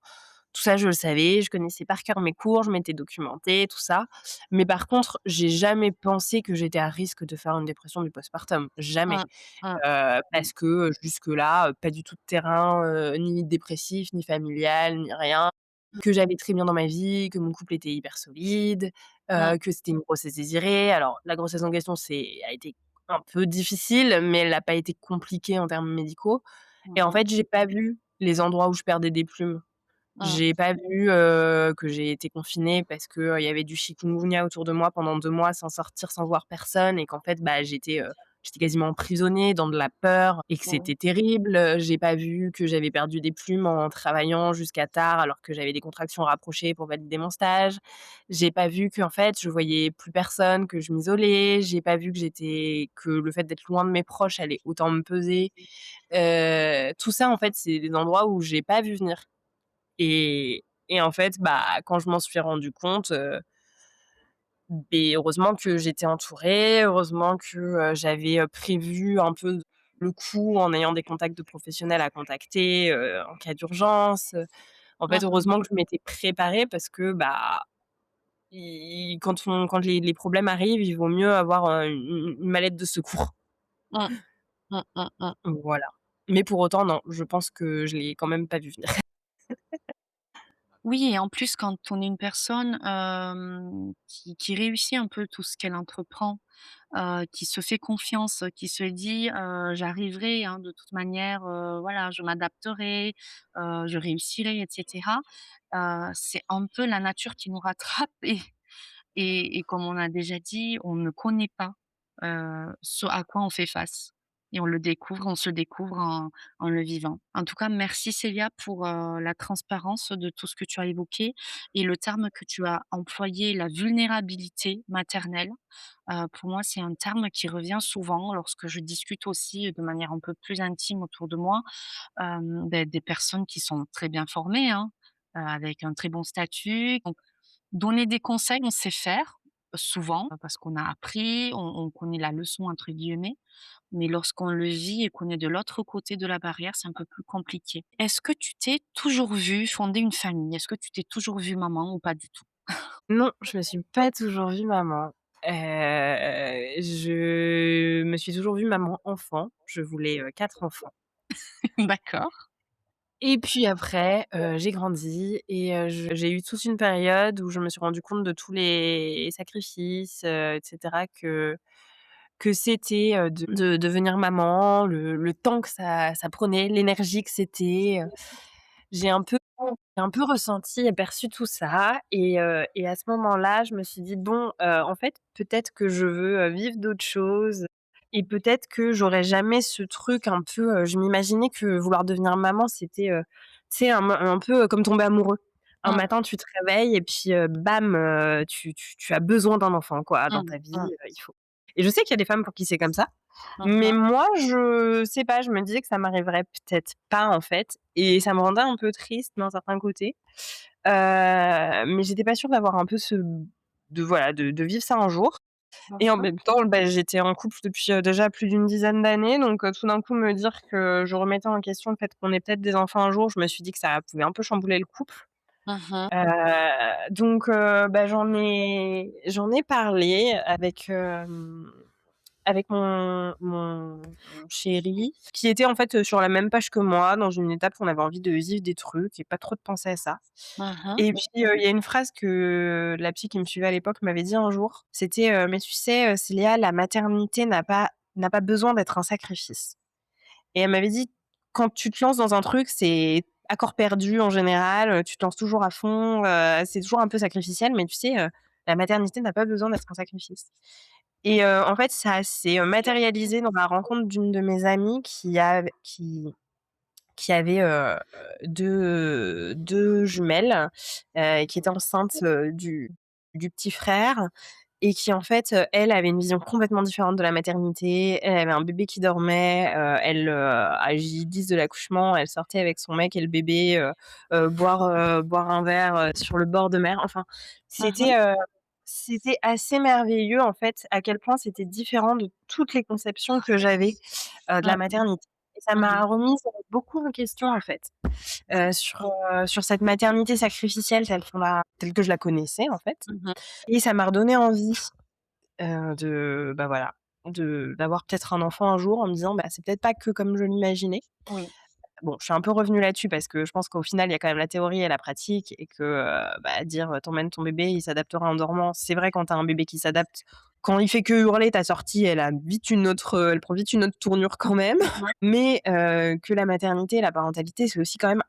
tout ça je le savais, je connaissais par cœur mes cours, je m'étais documentée, tout ça. Mais par contre, j'ai jamais pensé que j'étais à risque de faire une dépression du postpartum, jamais. Mmh. Mmh. Parce que, jusque-là, pas du tout de terrain, ni dépressif, ni familial, ni rien. Que j'allais très bien dans ma vie, que mon couple était hyper solide, Mmh. que c'était une grossesse désirée. Alors la grossesse en question, c'est a été un peu difficile, mais elle a pas été compliquée en termes médicaux Mmh et en mh. fait, j'ai pas vu les endroits où je perdais des plumes. Mmh. J'ai pas vu, que j'ai été confinée parce que, il y avait du chikungunya autour de moi pendant 2 mois sans sortir, sans voir personne et qu'en fait, bah, j'étais quasiment emprisonnée dans de la peur et que Mmh. c'était terrible. J'ai pas vu que j'avais perdu des plumes en travaillant jusqu'à tard alors que j'avais des contractions rapprochées pour valider mon stage. J'ai pas vu qu'en fait, je voyais plus personne, que je m'isolais. J'ai pas vu que le fait d'être loin de mes proches allait autant me peser. Tout ça, en fait, c'est des endroits où j'ai pas vu venir. Et en fait, bah, quand je m'en suis rendu compte, heureusement que j'étais entourée, heureusement que, j'avais, prévu un peu le coup en ayant des contacts de professionnels à contacter, en cas d'urgence, En fait, Mmh mh. heureusement que je m'étais préparée parce que, bah, i quand les problèmes arrivent, il vaut mieux avoir, une mallette de secours. Mmh. Mmh, mmh, mmh. Voilà. Mais pour autant, non, je pense que je l'ai quand même pas vu venir. Oui et en plus quand on est une personne, qui réussit un peu tout ce qu'elle entreprend, qui se fait confiance, qui se dit, «J'arriverai, hein, de toute manière, voilà, je m'adapterai, je réussirai» et cetera. C'est un peu la nature qui nous rattrape et comme on a déjà dit, on ne connaît pas, ce à quoi on fait face et on se découvre en le vivant. En tout cas, merci Célia pour, la transparence de tout ce que tu as évoqué et le terme que tu as employé, la vulnérabilité maternelle. Pour moi, c'est un terme qui revient souvent lorsque je discute aussi de manière un peu plus intime autour de moi, des personnes qui sont très bien formées, hein, avec un très bon statut. Donner des conseils, on sait faire, souvent, parce qu'on a appris, on connaît «la leçon» entre guillemets, mais lorsqu'on le vit et qu'on est de l'autre côté de la barrière, c'est un peu plus compliqué. Est-ce que tu t'es toujours vue fonder une famille? Est-ce que tu t'es toujours vue maman ou pas du tout? Non, je me suis pas toujours vue maman. Je me suis toujours vue maman enfant. Je voulais, 4 enfants D'accord. et puis après, j'ai grandi et je j'ai eu toute une période où je me suis rendue compte de tous les sacrifices, et cetera que c'était, de devenir maman, le temps que ça prenait, l'énergie que c'était, j'ai un peu j'ai un peu ressenti et perçu tout ça et à ce moment-là, je me suis dit: «Bon, en fait, peut-être que je veux, vivre d'autres choses et peut-être que j'aurai jamais ce truc un peu», je m'imaginais que vouloir devenir maman, c'était, tu sais, un peu, comme tomber amoureux. Un Mmh, matin, tu te réveilles et puis, bam, tu as besoin d'un enfant, quoi, dans mmh, ta vie, mmh, il faut et je sais qu'il y a des femmes pour qui c'est comme ça, mmh mais mh. moi, je sais pas, je me disais que ça m'arriverait peut-être pas, en fait et ça me rendait un peu triste d'un certain côté, mais j'étais pas sûre d'avoir un peu de voilà, de vivre ça un jour et en Mmh. même temps, bah, j'étais en couple depuis, déjà plus d'une dizaine d'années donc tout d'un coup me dire que je remettais en question le fait qu'on ait peut-être des enfants un jour, je me suis dit que ça pouvait un peu chambouler le couple, Mmh. donc bah, j'en ai parlé avec mon chéri, qui était en fait, sur la même page que moi, dans une étape où on avait envie de vivre des trucs et pas trop de penser à ça. Mmh. Et puis, il y a une phrase que la psy qui me suivait à l'époque m'avait dit un jour, c'était, «Mais tu sais, Célia, la maternité n'a pas besoin d'être un sacrifice». Et elle m'avait dit: «Quand tu te lances dans un truc, c'est à corps perdu en général, tu te lances toujours à fond, c'est toujours un peu sacrificiel, mais tu sais, la maternité n'a pas besoin d'être un sacrifice». Et en fait, ça s'est, matérialisé dans la rencontre d'une de mes amies qui avait, 2 jumelles, et qui était enceinte, du petit frère et qui en fait, elle avait une vision complètement différente de la maternité. Elle avait un bébé qui dormait, elle, à J10 de l'accouchement, elle sortait avec son mec et le bébé, boire un verre, sur le bord de mer. Enfin, Mmh. c'était assez merveilleux en fait, à quel point c'était différent de toutes les conceptions que j'avais, de la Mmh. maternité et ça Mmh. m'a remise, beaucoup en question en fait, sur cette maternité sacrificielle telle que je la connaissais en fait Mmh. et ça m'a redonné envie, bah, voilà, d'avoir peut-être un enfant un jour en me disant: «Bah, c'est peut-être pas que comme je l'imaginais». Oui. Bon, je suis un peu revenue là-dessus parce que je pense qu'au final, il y a quand même la théorie et la pratique et que, bah, dire, «Tu ton bébé, il s'adaptera en dormant». C'est vrai quand tu as un bébé qui s'adapte, quand il fait que hurler, ta sortie, elle prend vite une autre tournure quand même. Mmh. Mais, que la maternité et la parentalité, c'est aussi quand même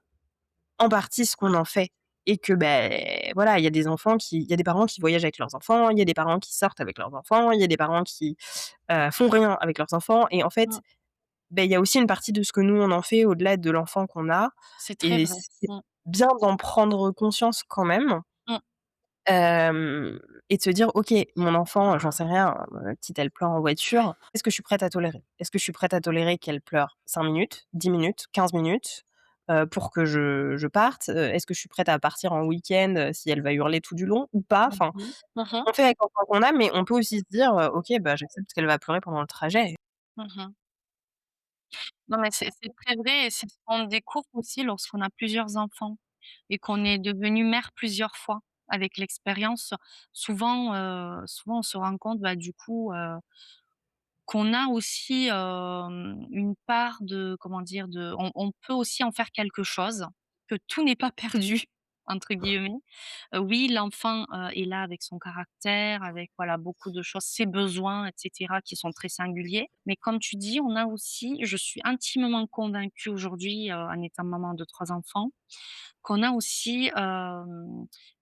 en partie ce qu'on en fait et que, beh, voilà, il y a des parents qui voyagent avec leurs enfants, il y a des parents qui sortent avec leurs enfants, il y a des parents qui, font rien avec leurs enfants et en fait, Mmh. beh, il y a aussi une partie de ce que nous on en fait au-delà de l'enfant qu'on a C'est très et vrai. c'est Mmh. bien d'en prendre conscience quand même, Mmh. hem et de se dire: «OK, mon enfant, j'en sais rien, si elle pleure en voiture, est-ce que je suis prête à tolérer? Est-ce que je suis prête à tolérer qu'elle pleure 5 minutes, 10 minutes, 15 minutes, pour que je parte? Est-ce que je suis prête à partir en week-end, si elle va hurler tout du long ou pas?» Mmh Enfin, mh. Mmh. on fait avec l'enfant qu'on a, mais on peut aussi se dire, «OK, bah, j'accepte qu'elle va pleurer pendant le trajet». Mmh. Non, mais c'est très vrai et c'est ce qu'on découvre aussi lorsqu'on a plusieurs enfants. et qu'on est devenu mère plusieurs fois. Avec l'expérience, souvent on se rend compte, bah, du coup, qu'on a aussi, une part de comment dire? On peut aussi en faire quelque chose, que tout n'est pas «perdu» entre guillemets. Oui, l'enfant, est là avec son caractère, avec voilà beaucoup de choses, ses besoins et cetera qui sont très singuliers. Mais comme tu dis, on a aussi je suis intimement convaincue aujourd'hui, en étant maman de 3 enfants, qu'on a aussi,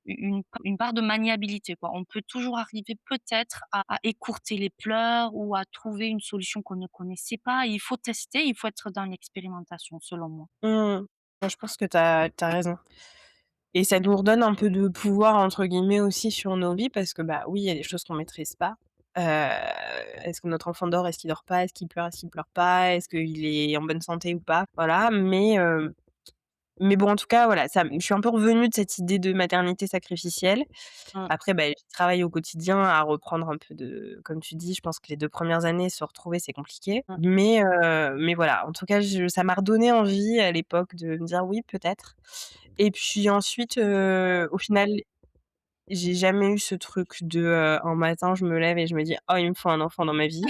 une part de maniabilité, quoi. On peut toujours arriver peut-être à écourter les pleurs ou à trouver une solution qu'on ne connaissait pas. Il faut tester, il faut être dans l'expérimentation selon moi. Mmh. Ouais, je pense que tu as raison et ça nous redonne un peu de «pouvoir» entre guillemets aussi sur nos vies parce que, bah, oui, il y a des choses qu'on maîtrise pas. Est-ce que notre enfant dort? Est-ce qu'il dort pas? Est-ce qu'il pleure? Est-ce qu'il pleure pas? Est-ce qu'il est en bonne santé ou pas? Voilà, mais bon, en tout cas, voilà, ça je suis un peu revenue de cette idée de maternité sacrificielle. Mmh, Après, bah, je travaille au quotidien à reprendre un peu de comme tu dis, je pense que les 2 premières années, se retrouver, c'est compliqué. mmh. Mais voilà, en tout cas, ça m'a redonné envie à l'époque de me dire: «Oui, peut-être» et puis ensuite, au final, j'ai jamais eu ce truc de, un matin, je me lève et je me dis: «Oh, il me faut un enfant dans ma vie».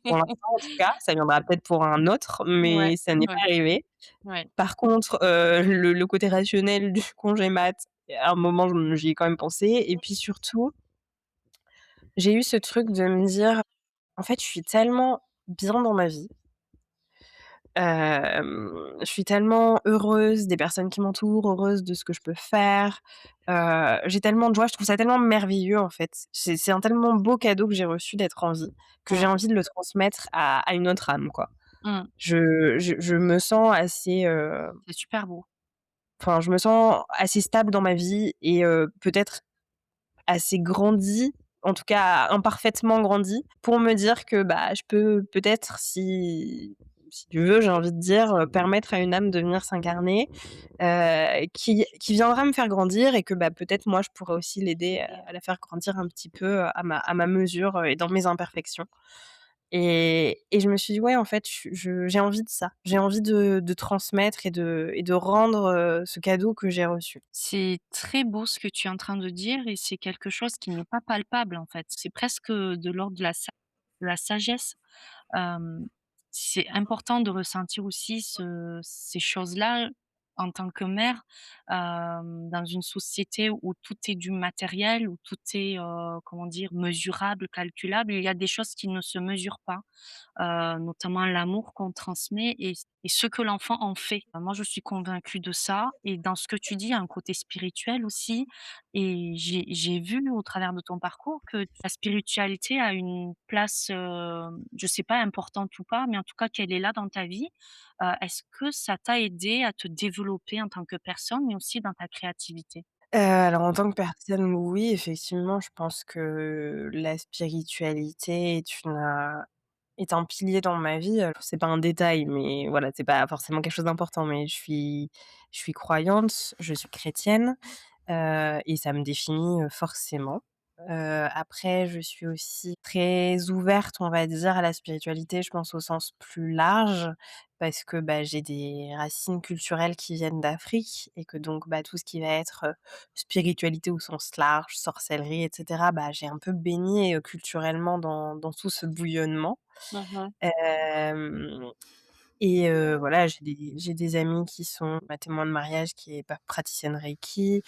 Pour l'instant, en tout cas, ça viendra peut-être pour un autre, Ouais, mais ça n'est pas ouais, arrivé. ouais. Par contre, le côté rationnel du congé mat, à un moment, j'y ai quand même pensé et puis surtout, j'ai eu ce truc de me dire: «En fait, je suis tellement bien dans ma vie, je suis tellement heureuse des personnes qui m'entourent, heureuse de ce que je peux faire, j'ai tellement de joie, je trouve ça tellement merveilleux, en fait. C'est un tellement beau cadeau que j'ai reçu d'être en vie, que j'ai Mmh, envie de le transmettre à une autre âme, quoi. mmh. Je me sens assez, C'est super beau. enfin, je me sens assez stable dans ma vie et peut-être assez grandie, en tout cas imparfaitement grandie, pour me dire que, bah, je peux peut-être si tu veux, j'ai envie de dire, permettre à une âme de venir s'incarner, qui viendra me faire grandir et que, bah, peut-être moi je pourrais aussi l'aider, à la faire grandir un petit peu, à ma mesure, et dans mes imperfections. Et je me suis dit: «Ouais, en fait, j'ai envie de ça. J'ai envie de transmettre et de rendre, ce cadeau que j'ai reçu». C'est très beau ce que tu es en train de dire et c'est quelque chose qui n'est pas palpable, en fait. C'est presque, de l'ordre de la sagesse. Hem, c'est important de ressentir aussi ces choses-là en tant que mère, dans une société où tout est du matériel, où tout est, comment dire? Mesurable, calculable. Il y a des choses qui ne se mesurent pas, notamment l'amour qu'on transmet et ce que l'enfant en fait. Moi, je suis convaincue de ça et dans ce que tu dis, il y a un côté spirituel aussi et j'ai vu au travers de ton parcours que la spiritualité a une place, je sais pas importante ou pas, mais en tout cas qu'elle est là dans ta vie. Est-ce que ça t'a aidé à te développer en tant que personne, mais aussi dans ta créativité? Alors en tant que personne, oui, effectivement, je pense que la spiritualité est un pilier dans ma vie. C'est pas un détail, mais voilà, c'est pas forcément quelque chose d'important, mais je suis croyante, je suis chrétienne. Et ça me définit, forcément. Après je suis aussi très ouverte, on va dire, à la spiritualité, je pense au sens plus large parce que, bah, j'ai des racines culturelles qui viennent d'Afrique et que donc, bah, tout ce qui va être, spiritualité au sens large, sorcellerie et cetera, bah, j'ai un peu baigné, culturellement dans tout ce bouillonnement. Mmh. Hem et voilà, j'ai des amies qui sont ma témoin de mariage qui est praticienne Reiki.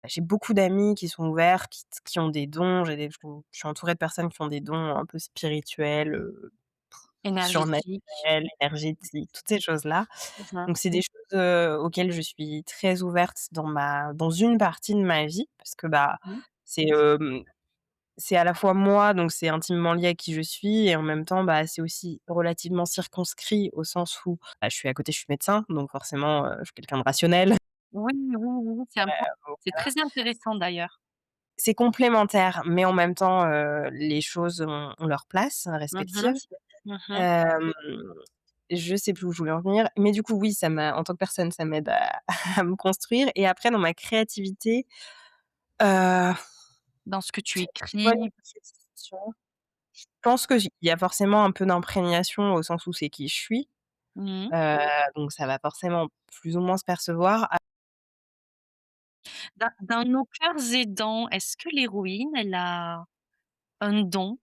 J'ai beaucoup d'amis qui sont ouverts, qui ont des dons. Je suis entourée de personnes qui ont des dons un peu spirituels, Énergétique. surnaturels, énergétiques, toutes ces choses-là. Mmh. Donc c'est des choses, auxquelles je suis très ouverte dans une partie de ma vie parce que, bah, Mmh. c'est, c'est à la fois moi, donc c'est intimement lié à qui je suis et en même temps, bah, c'est aussi relativement circonscrit au sens où, bah, je suis médecin, donc forcément, je suis quelqu'un de rationnel. Oui, oui, oui, oui, c'est important. C'est Voilà. très intéressant d'ailleurs. C'est complémentaire, mais en même temps, les choses ont leur place respective. Mmh. Mmh. Hem, je sais plus où je voulais en venir, mais du coup, oui, en tant que personne, ça m'aide à à me construire et après dans ma créativité, heu, Dans ce que tu c'est une bonne écris. question. Je pense qu'il y a forcément un peu d'imprégnation au sens où c'est qui je suis. Mmh. Donc ça va forcément plus ou moins se percevoir. Dans nos cœurs aidants, est-ce que l'héroïne, elle a un don?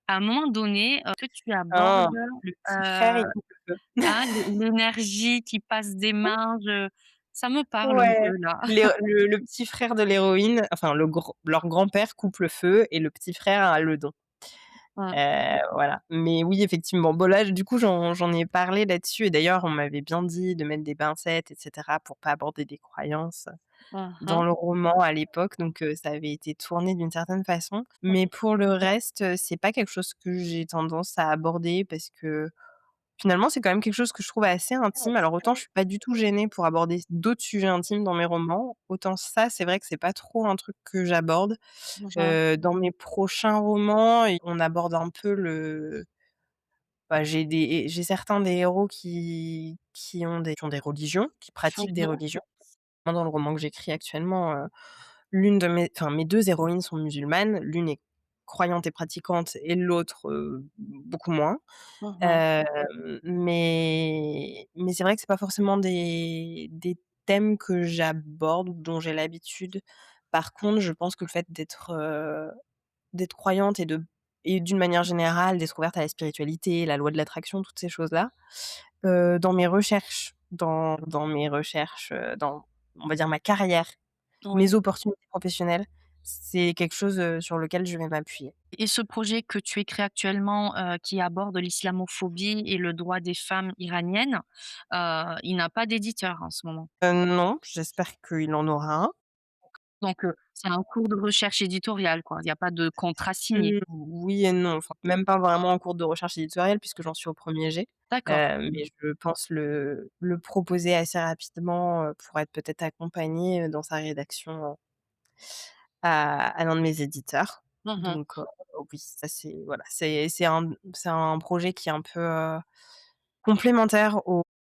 À un moment donné, que tu Ah, abordes, le petit frère, il coupe le feu. l'énergie qui passe des mains, je ça me parle un Ouais, peu là. le petit frère de l'héroïne, enfin leur grand-père coupe le feu et le petit frère a le don. Mmh. Voilà. Mais oui, effectivement. Bon là, du coup, j'en ai parlé là-dessus et d'ailleurs, on m'avait bien dit de mettre des pincettes et cetera pour pas aborder des croyances Mmh dans mh. le roman à l'époque, donc ça avait été tourné d'une certaine façon. Mais pour le reste, c'est pas quelque chose que j'ai tendance à aborder parce que finalement, c'est quand même quelque chose que je trouve assez intime. Alors autant je suis pas du tout gênée pour aborder d'autres sujets intimes dans mes romans, autant ça, c'est vrai que c'est pas trop un truc que j'aborde. Mmh. Dans mes prochains romans et on aborde un peu j'ai certains des héros qui ont des religions, qui pratiquent des Mmh. religions. Moi, dans le roman que j'écris actuellement, mes 2 héroïnes sont musulmanes, l'une est croyante et pratiquante et l'autre, beaucoup moins. Mmh. Hem, mais c'est vrai que c'est pas forcément des thèmes que j'aborde ou dont j'ai l'habitude. Par contre, je pense que le fait d'être croyante et d'une manière générale, d'être ouverte à la spiritualité, la loi de l'attraction, toutes ces choses-là, dans on va dire ma carrière, Oui. mes opportunités professionnelles, c'est quelque chose, sur lequel je vais m'appuyer. Et ce projet que tu écris actuellement, qui aborde l'islamophobie et le droit des femmes iraniennes, il n'a pas d'éditeur en ce moment. Non, j'espère qu'il en aura un. Donc, c'est un cours de recherche éditoriale, quoi. Il y a pas de contrat signé? Oui et non, enfin, même pas vraiment en cours de recherche éditoriale puisque j'en suis au 1er jet, D'accord. mais je pense le proposer assez rapidement, pour être peut-être accompagnée, dans sa rédaction, à l'un de mes éditeurs. Mmh. Donc oui, ça c'est voilà, c'est un projet qui est un peu, complémentaire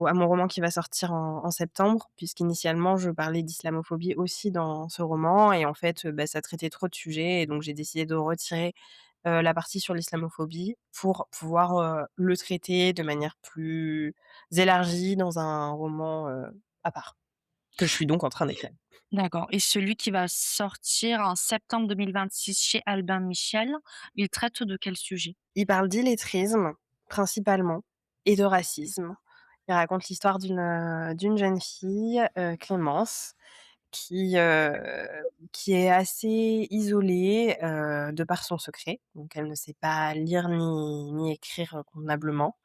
à mon roman qui va sortir en septembre, puisqu'initialement je parlais d'islamophobie aussi dans ce roman et en fait, ça traitait trop de sujets et donc j'ai décidé de retirer, la partie sur l'islamophobie pour pouvoir, le traiter de manière plus élargie dans un roman, à part, que je suis donc en train d'écrire. D'accord, et celui qui va sortir en septembre 2026 chez Albin Michel, il traite de quel sujet? Il parle d'illettrisme, principalement, et de racisme. Il raconte l'histoire d'une jeune fille, Clémence, qui, heu, qui est assez isolée, de par son secret. Donc elle ne sait pas lire ni écrire, convenablement.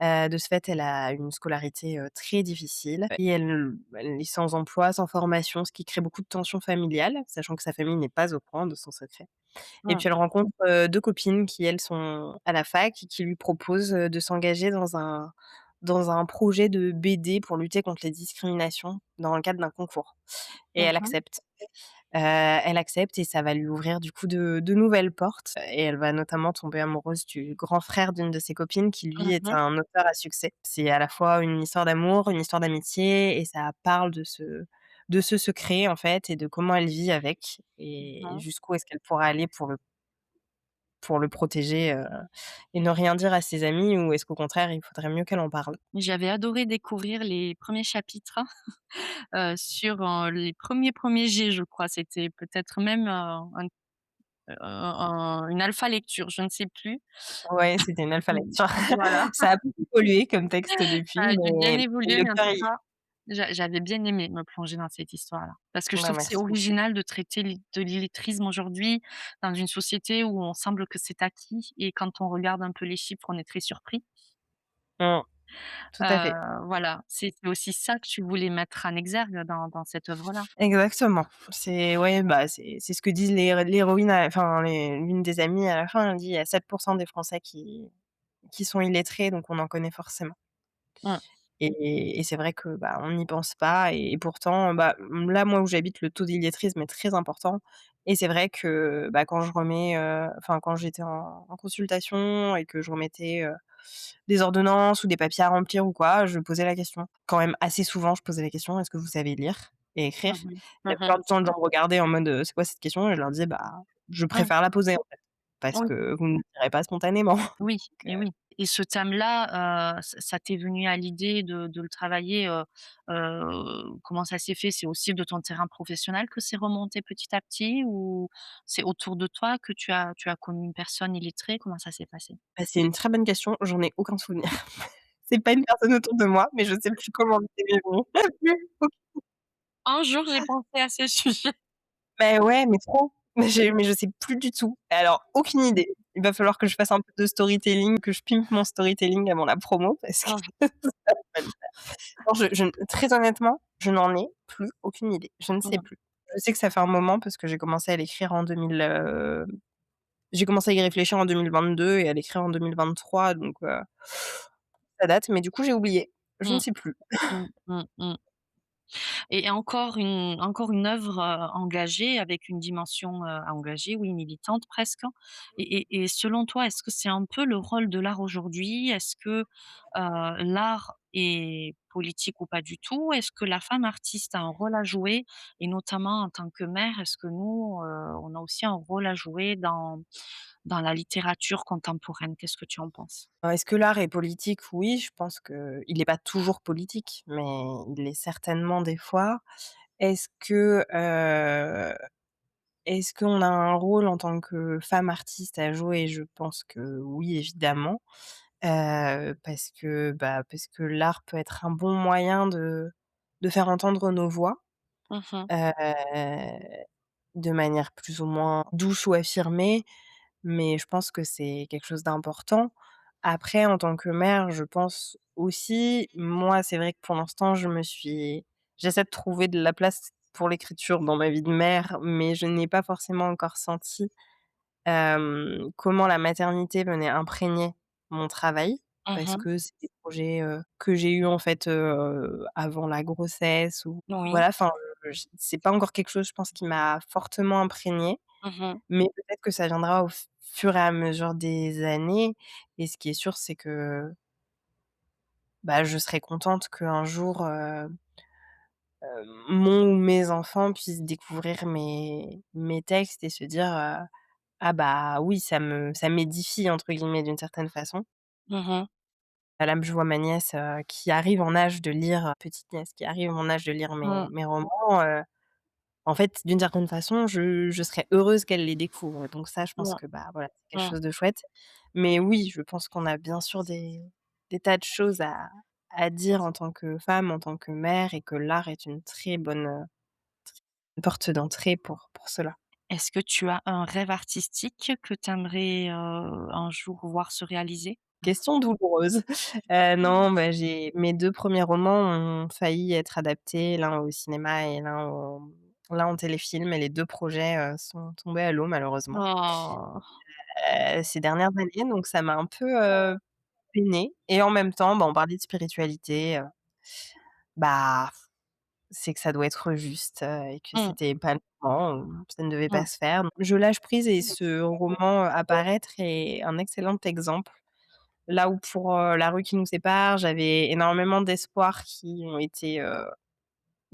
De ce fait, elle a une scolarité, très difficile et elle est sans emploi, sans formation, ce qui crée beaucoup de tensions familiales, sachant que sa famille n'est pas au courant de son secret. Et Mmh. puis elle rencontre, 2 copines qui, elles, sont à la fac et qui lui proposent, de s'engager dans un projet de BD pour lutter contre les discriminations dans le cadre d'un concours et elle Mmh. accepte. Elle accepte et ça va lui ouvrir du coup de nouvelles portes et elle va notamment tomber amoureuse du grand frère d'une de ses copines qui lui est Mmh. un auteur à succès. C'est à la fois une histoire d'amour, une histoire d'amitié et ça parle de ce secret en fait et de comment elle vit avec et Mmh. jusqu'où est-ce qu'elle pourra aller pour le protéger, et ne rien dire à ses amis ou est-ce qu'au contraire il faudrait mieux qu'elle en parle? J'avais adoré découvrir les premiers chapitres, sur, les premiers jets, je crois. C'était peut-être même, une alpha lecture, je ne sais plus. Ouais, c'était une alpha Mmh, lecture. voilà. Ça a beaucoup évolué comme texte depuis, Ça a dû bien mais évoluer, le mais en cœur tout y est. cas, j'avais bien aimé me plonger dans cette histoire-là. Parce que je Bah, trouve que c'est merci beaucoup. original de traiter de l'illettrisme aujourd'hui dans une société où on semble que c'est acquis, et quand on regarde un peu les chiffres, on est très surpris. Mmh, tout à fait. Voilà, c'est aussi ça que tu voulais mettre en exergue dans cette œuvre-là. Exactement. C'est ouais, c'est ce que disent l'héroïne enfin l'une des amies à la fin, elle dit: «Il y a 7 des Français qui sont illettrés, donc on en connaît forcément». Mmh. Et c'est vrai que, on n'y pense pas et pourtant, là, moi, où j'habite, le taux d'illettrisme est très important et c'est vrai que, quand j'étais en consultation et que je remettais, des ordonnances ou des papiers à remplir ou quoi, je posais la question. Quand même assez souvent, je posais la question: «Est-ce que vous savez lire et écrire?» Mmh mh. La Mmh. plupart du temps, les gens me regardaient en mode, «C'est quoi cette question?» et je leur disais: «Bah, je Mmh. préfère la poser, en fait, parce Oui, que vous ne le direz pas spontanément». oui Donc et oui. Et ce thème-là, ça t'est venu à l'idée de le travailler, comment ça s'est fait? C'est aussi de ton terrain professionnel que c'est remonté petit à petit, ou c'est autour de toi que tu as connu une personne illettrée? Comment ça s'est passé? Bah, c'est une très bonne question, j'en ai aucun souvenir. C'est pas une personne autour de moi, mais je sais plus comment l'idée m'est venue. Un jour, j'ai pensé à ce sujet. Beh, ouais, mais trop. Mais je sais plus du tout. Alors, aucune idée. Il va falloir que je fasse un peu de storytelling, que je pimpe mon storytelling avant la promo parce que Mmh. ça va pas le faire. Non, je très honnêtement, je n'en ai plus aucune idée. Je ne sais Mmh. plus. Je sais que ça fait un moment parce que j'ai commencé à l'écrire en 2000, j'ai commencé à y réfléchir en 2022 et à l'écrire en 2023 donc ça date, mais du coup, j'ai oublié. Je ne Mmh. sais plus. Mmh. Mmh. Mmh. Et encore une œuvre, engagée avec une dimension, engagée, oui, militante presque. Et selon toi, est-ce que c'est un peu le rôle de l'art aujourd'hui? Est-ce que, l'art est politique ou pas du tout? Est-ce que la femme artiste a un rôle à jouer? Et notamment en tant que mère, est-ce que nous, on a aussi un rôle à jouer dans la littérature contemporaine? Qu'est-ce que tu en penses? Est-ce que l'art est politique? Oui, je pense qu'il est pas toujours politique, mais il l'est certainement des fois. Est-ce que, est-ce qu'on a un rôle en tant que femme artiste à jouer? Je pense que oui, évidemment, parce que l'art peut être un bon moyen de faire entendre nos voix, Mmh. heu, de manière plus ou moins douce ou affirmée. Mais je pense que c'est quelque chose d'important. Après, en tant que mère, je pense aussi moi, c'est vrai que pour l'instant, j'essaie de trouver de la place pour l'écriture dans ma vie de mère, mais je n'ai pas forcément encore senti, comment la maternité venait imprégner mon travail. Parce Mmh. que c'est des projets, que j'ai eus, en fait, avant la grossesse ou Oui. voilà, enfin, j c'est pas encore quelque chose, je pense, qui m'a fortement imprégnée. Mmh. Mais peut-être que ça viendra au fur et à mesure des années et ce qui est sûr, c'est que, bah, je serais contente qu'un jour, mon ou mes enfants puissent découvrir mes textes et se dire, «Ah bah, oui, ça m'édifie» entre guillemets d'une certaine façon. Mmh. Là, je vois ma nièce, qui arrive en âge de lire petite nièce qui arrive en âge de lire mes Mmh. mes romans, en fait, d'une certaine façon, je serais heureuse qu'elle les découvre. Donc ça, je pense Mmh. que, bah, voilà, c'est quelque Mmh. chose de chouette. Mais oui, je pense qu'on a bien sûr des tas de choses à dire en tant que femme, en tant que mère et que l'art est une très bonne, porte d'entrée pour cela. Est-ce que tu as un rêve artistique que tu aimerais, un jour voir se réaliser? Question douloureuse. Non, bah, j'ai mes 2 premiers romans ont failli être adaptés, l'un au cinéma et l'un en téléfilm et les 2 projets, sont tombés à l'eau malheureusement, Oh! ces dernières années. Donc ça m'a un peu, peinée et en même temps, bah, on parlait de spiritualité, bah, c'est que ça doit être juste, et que Mmh, c'était pas le moment ou ça ne devait mmh, pas se faire. Donc je lâche prise et ce roman, à paraître est un excellent exemple. Là où pour, La rue qui nous sépare, j'avais énormément d'espoirs qui ont été,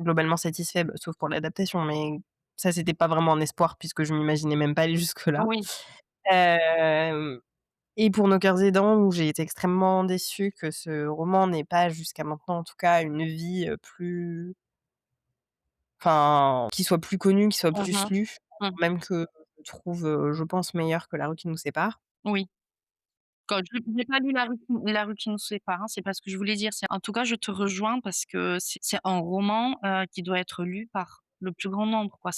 globalement satisfaits, bah, sauf pour l'adaptation, mais ça, c'était pas vraiment un espoir puisque je m'imaginais même pas aller jusque-là. oui. Hem Et pour Nos cœurs aidants, où j'ai été extrêmement déçue que ce roman n'ait pas, jusqu'à maintenant en tout cas, une vie, plus enfin, qui soit plus connu, qui soit Mmh plus mh. lu, Mmh. même que je trouve, je pense meilleur que La rue qui nous sépare. Oui. Quand j'ai pas lu La rue qui nous sépare, hein, c'est pas ce que je voulais dire. C'est en tout cas, je te rejoins parce que c'est un roman, qui doit être lu par le plus grand nombre, quoi.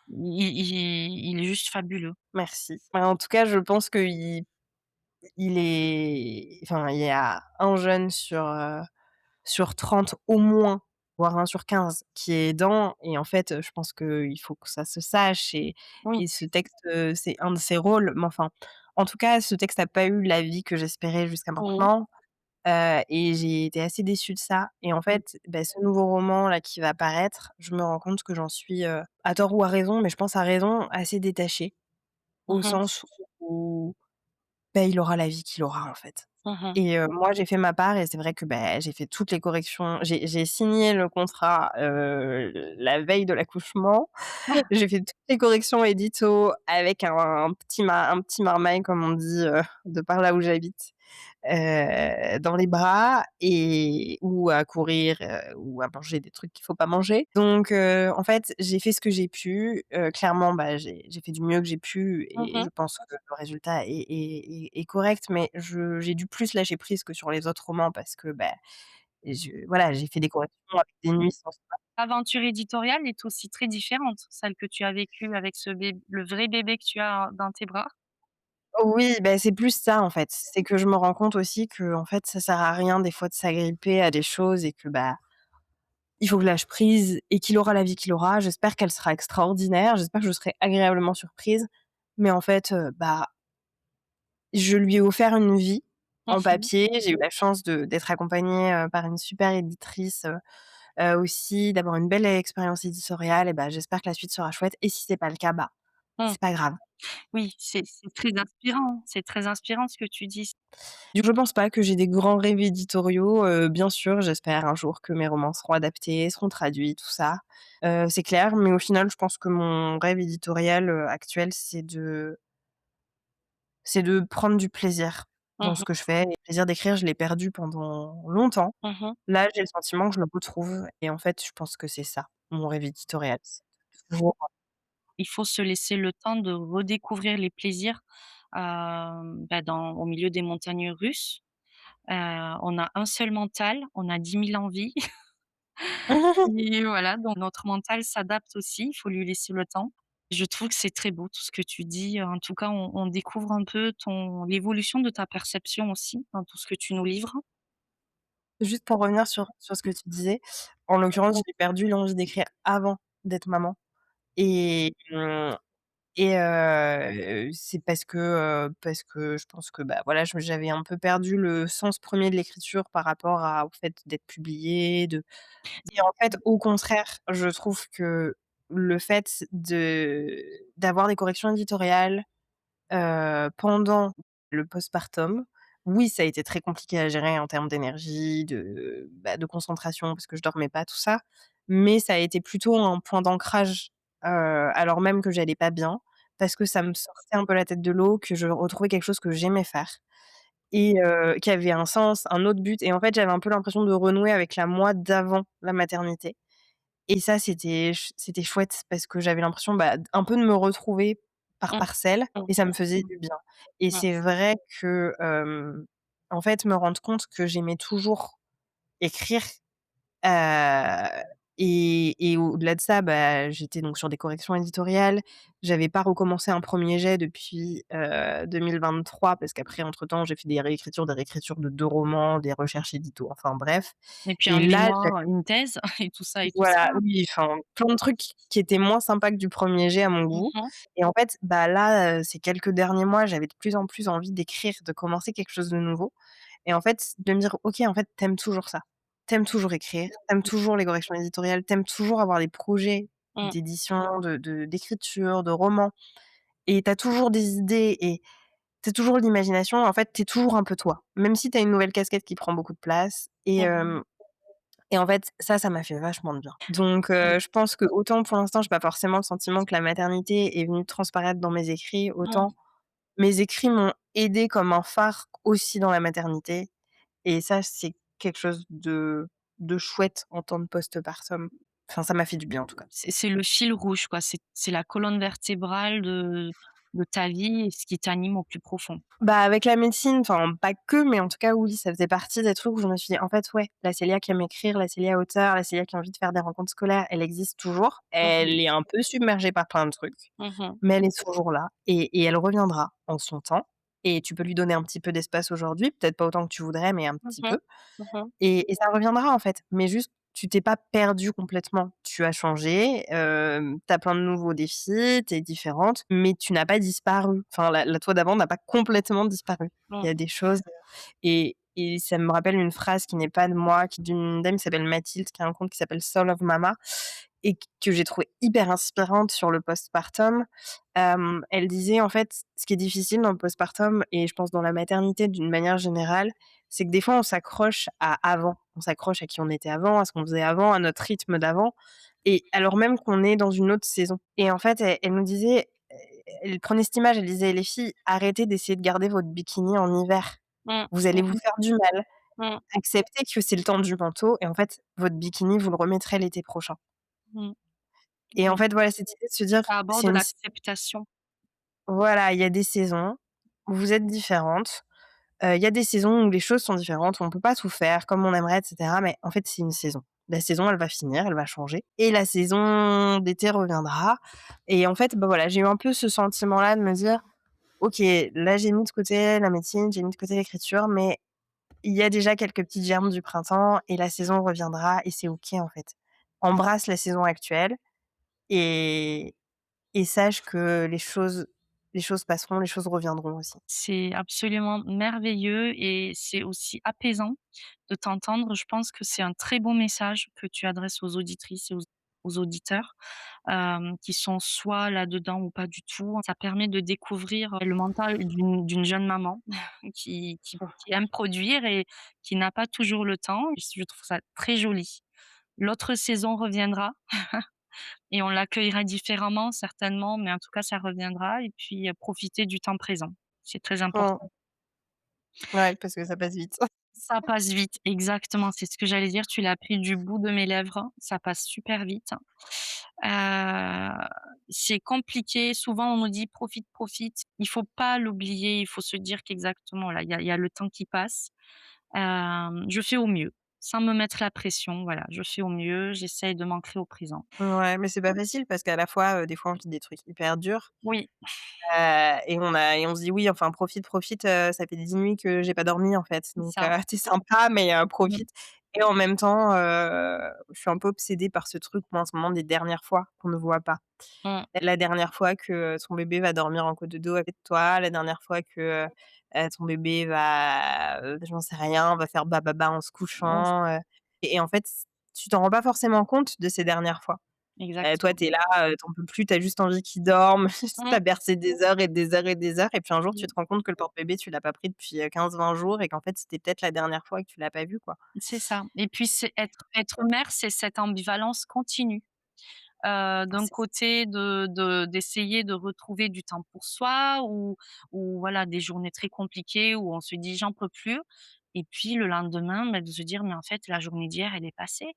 Il est juste fabuleux. Merci. Bah, en tout cas, je pense qu'il est enfin, il y a un jeune sur 30 au moins, voire un sur 15 qui est aidant et en fait, je pense qu'il faut que ça se sache Oui. et ce texte, c'est un de ses rôles, mais enfin, en tout cas, ce texte n'a pas eu la vie que j'espérais jusqu'à Mmh. maintenant, et j'ai été assez déçue de ça et en Mmh. fait, bah, ce nouveau roman là qui va paraître, je me rends compte que j'en suis, à tort ou à raison, mais je pense à raison, assez détachée. Au Mmh mh. sens où, bah, il aura la vie qu'il aura, en fait. Mmh. et moi j'ai fait ma part et c'est vrai que, j'ai fait toutes les corrections. J'ai signé le contrat, la veille de l'accouchement. J'ai fait toutes les corrections édito avec un petit marmaille comme on dit, de par là où j'habite, dans les bras et ou à courir, ou à manger des trucs qu'il faut pas manger. Donc en fait, j'ai fait ce que j'ai pu. Clairement, j'ai fait du mieux que j'ai pu et je Mmh. pense que le résultat est correct, mais j'ai dû plus lâcher prise que sur les autres romans parce que, voilà, j'ai fait des corrections avec des nuits sans L'aventure éditoriale est aussi très différente, celle que tu as vécue avec le vrai bébé que tu as dans tes bras. oui, c'est plus ça, en fait. C'est que je me rends compte aussi que en fait, ça sert à rien des fois de s'agripper à des choses et que, il faut que je lâche prise et qu'il aura la vie qu'il aura. J'espère qu'elle sera extraordinaire, j'espère que je serai agréablement surprise, mais en fait, je lui ai offert une vie en Mmh. papier. J'ai eu la chance d'être accompagnée, par une super éditrice, aussi, d'avoir une belle expérience éditoriale et j'espère que la suite sera chouette et si c'est pas le cas, Mmh. c'est pas grave. Oui, c'est très inspirant, c'est très inspirant ce que tu dis. Du coup, je pense pas que j'ai des grands rêves éditoriaux, bien sûr, j'espère un jour que mes romans seront adaptés, seront traduits, tout ça, c'est clair, mais au final, je pense que mon rêve éditorial, actuel, c'est de prendre du plaisir dans ce Mmh. que je fais et le plaisir d'écrire, je l'ai perdu pendant longtemps. Mmh. Là, j'ai le sentiment que je le retrouve et en fait, je pense que c'est ça, mon rêve éditorial. C'est toujours Il faut se laisser le temps de redécouvrir les plaisirs, dans au milieu des montagnes russes. On a un seul mental, on a 10 000 envies et voilà, donc notre mental s'adapte aussi, il faut lui laisser le temps. Je trouve que c'est très beau tout ce que tu dis. En tout cas, on découvre un peu ton l'évolution de ta perception aussi dans tout ce que tu nous livres. juste pour revenir sur ce que tu disais, en l'occurrence, j'ai perdu l'envie d'écrire avant d'être maman et c'est parce que je pense que, voilà, j'avais un peu perdu le sens premier de l'écriture par rapport au fait d'être publiée, de et en fait, au contraire, je trouve que le fait d'avoir des corrections éditoriales, pendant le postpartum, oui, ça a été très compliqué à gérer en termes d'énergie, de concentration parce que je dormais pas, tout ça. Mais ça a été plutôt un point d'ancrage, alors même que j'allais pas bien, parce que ça me sortait un peu la tête de l'eau, que je retrouvais quelque chose que j'aimais faire et qui avait un sens, un autre but et en fait, j'avais un peu l'impression de renouer avec la moi d'avant la maternité et ça, c'était chouette parce que j'avais l'impression, un peu de me retrouver par Mmh, parcelles mmh, et ça me faisait du bien et mmh. c'est vrai que, en fait, me rendre compte que j'aimais toujours écrire, Heu et au-delà de ça, j'étais donc sur des corrections éditoriales. J'avais pas recommencé un premier jet depuis, 2023 parce qu'après entre-temps, j'ai fait des réécritures de 2 romans, des recherches édito, enfin bref Et puis et un là, mémoire, une thèse et tout ça. voilà, oui, enfin, plein de trucs qui étaient moins sympas que du premier jet à mon Mmh goût mh. et en fait, là, ces quelques derniers mois, j'avais de plus en plus envie d'écrire, de commencer quelque chose de nouveau et en fait, de me dire: «OK, en fait, tu toujours ça. Tu toujours écrire, tu toujours les corrections éditoriales, tu toujours avoir des projets Mmh. d'édition, d'écriture, de romans et tu as toujours des idées et tu toujours l'imagination. En fait, tu es toujours un peu toi, même si tu as une nouvelle casquette qui prend beaucoup de place Mmh. et en fait, ça m'a fait vachement de bien. Donc Mmh. je pense que autant pour l'instant, j'ai pas forcément le sentiment que la maternité est venue transparaître dans mes écrits, autant Mmh. mes écrits m'ont aidée comme un phare aussi dans la maternité et ça, c'est quelque chose de chouette en temps de postpartum. Enfin, ça m'a fait du bien en tout cas. C'est le fil rouge, quoi, c'est la colonne vertébrale de ta vie et ce qui t'anime au plus profond. Avec la médecine, enfin pas que, mais en tout cas oui, ça faisait partie des trucs où je me suis dit: «En fait, ouais, la Célia qui aime écrire, la Célia auteure, la Célia qui a envie de faire des rencontres scolaires, elle existe toujours. Mmh mh. Elle est un peu submergée par plein de trucs, Mmh mh. mais elle est toujours là et elle reviendra en son temps et tu peux lui donner un petit peu d'espace aujourd'hui, peut-être pas autant que tu voudrais, mais un Mmh petit mh. peu Mmh. et ça reviendra en fait, mais juste tu t'es pas perdu complètement. Tu as changé, tu as plein de nouveaux défis, tu es différente, mais tu n'as pas disparu. Enfin la toi d'avant n'a pas complètement disparu. Il y Mmh. a des choses et ça me rappelle une phrase qui n'est pas de moi, qui d'une dame qui s'appelle Mathilde, qui a un compte qui s'appelle Soul of Mama et que j'ai trouvé hyper inspirante sur le postpartum. Elle disait, en fait, ce qui est difficile dans le postpartum et je pense dans la maternité d'une manière générale, c'est que des fois on s'accroche à avant. On s'accroche à qui on était avant, à ce qu'on faisait avant, à notre rythme d'avant et alors même qu'on est dans une autre saison et en fait, elle nous disait, elle prenait cette image, elle disait: «Les filles, arrêtez d'essayer de garder votre bikini en hiver. Mmh. Vous allez vous Mmh faire du mal. mh. Acceptez que c'est le temps du manteau et en fait, votre bikini, vous le remettrez l'été prochain». Mmh. Et en Oui, fait, voilà, cette idée de se dire: ça aborde «C'est une s l'acceptation. voilà, il y a des saisons, vous êtes différentes, il y a des saisons où les choses sont différentes, où on peut pas tout faire comme on aimerait et cetera, mais en fait, c'est une saison. La saison, elle va finir, elle va changer et la saison d'été reviendra» et en fait, bah, voilà, j'ai eu un peu ce sentiment-là de me dire: «OK, là, j'ai mis de côté la médecine, j'ai mis de côté l'écriture, mais il y a déjà quelques petites germes du printemps et la saison reviendra et c'est OK, en fait. Embrasse la saison actuelle et sache que les choses passeront, les choses reviendront aussi». C'est absolument merveilleux et c'est aussi apaisant de t'entendre. Je pense que c'est un très beau message que tu adresses aux auditrices et aux auditeurs, qui sont soit là-dedans ou pas du tout. Ça permet de découvrir le mental d'une jeune maman qui aime produire et qui n'a pas toujours le temps. Je trouve ça très joli. L'autre saison reviendra et on l'accueillera différemment certainement, mais en tout cas ça reviendra et puis, profiter du temps présent. C'est très Mmh. important. Ouais, parce que ça passe vite. Ça passe vite, exactement, c'est ce que j'allais dire, tu l'as pris du bout de mes lèvres, ça passe super vite. Heu, c'est compliqué, souvent on nous dit: «Profite, profite». Il faut pas l'oublier, il faut se dire qu'exactement là, il y a le temps qui passe. Je fais au mieux, sans me mettre la pression, voilà, je fais au mieux, j'essaye de m'ancrer au présent. Ouais, mais c'est pas facile parce qu'à la fois, des fois, on vit des trucs hyper durs, Oui, et on se dit: «Oui, enfin, profite, profite, ça fait 10 nuits que j'ai pas dormi, en fait, c'est donc ça. tu sympa, mais Mmh, profite» et en même temps, je suis un peu obsédée par ce truc, moi, en ce moment, des dernières fois qu'on ne voit pas. mmh, La dernière fois que, ton bébé va dormir en côte-de-dos à côté de toi, la dernière fois que, ton bébé va, j'en sais rien, va faire «ba-ba-ba» en se mmh, couchant, et en fait, tu t'en rends pas forcément compte de ces dernières fois. Toi, exactement. tu es là, tu en peux plus, tu as juste envie qu'il dorme, tu Mmh, as bercé des heures et des heures et des heures et puis un jour, tu mmh. te rends compte que le porte-bébé, tu l'as pas pris depuis, 15-20 jours et qu'en fait, c'était peut-être la dernière fois que tu l'as pas vu, quoi. C'est ça et puis c'est être mère, c'est cette ambivalence continue. D'un C'est côté d'essayer de retrouver du temps pour soi ou voilà des journées très compliquées où on se dit: «J'en peux plus» et puis le lendemain, bah, de se dire: «Mais en fait la journée d'hier elle est passée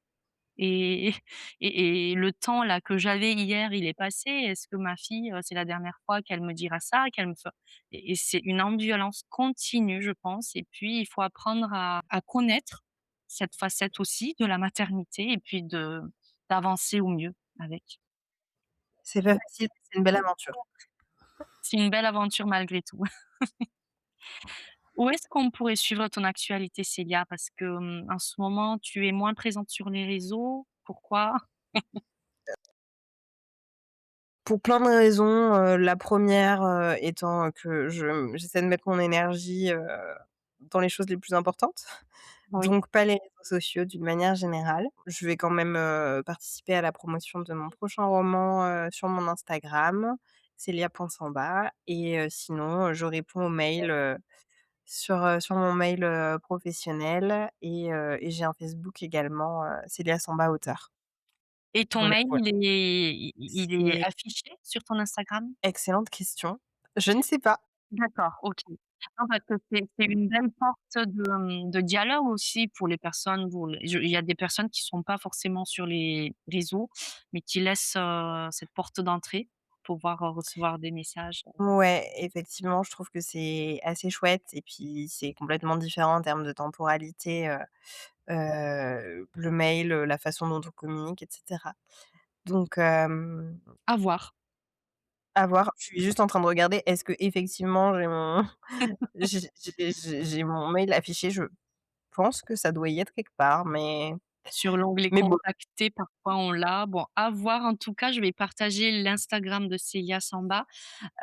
et et le temps là que j'avais hier il est passé. Est-ce que ma fille, c'est la dernière fois qu'elle me dira ça, qu'elle me fe» et c'est une ambivalence continue je pense et puis il faut apprendre à connaître cette facette aussi de la maternité et puis d'avancer au mieux avec. c'est pas facile, mais c'est une belle aventure. C'est une belle aventure malgré tout. Où est-ce qu'on pourrait suivre ton actualité, Célia? Parce que, en ce moment, tu es moins présente sur les réseaux. Pourquoi? Pour plein de raisons, la première re étant, que j'essaie de mettre mon énergie, dans les choses les plus importantes, Oui. donc pas les réseaux sociaux d'une manière générale. Je vais quand même, participer à la promotion de mon prochain roman, sur mon Instagram, celia.samba et sinon, je réponds aux mails, sur mon mail, professionnel et j'ai un Facebook également, Célia Samba auteur. Et ton Voilà, mail, voilà. il est C'est affiché sur ton Instagram? excellente question. Je ne sais pas. D'accord, OK. Non, parce que c'est une belle porte de dialogue aussi pour les personnes pour les il y a des personnes qui sont pas forcément sur les réseaux, mais qui laissent, cette porte d'entrée pour pouvoir, recevoir des messages. Ouais, effectivement, je trouve que c'est assez chouette et puis c'est complètement différent en termes de temporalité, le mail, la façon dont on communique et cetera. Donc À voir. à voir. Je suis juste en train de regarder, est-ce qu'effectivement j'ai mon j'ai mon mail affiché? Je pense que ça doit y être quelque part, Sur l'onglet bon. contacter, parfois on l'a. Bon, à voir en tout cas, je vais partager l'Instagram de Célia Samba.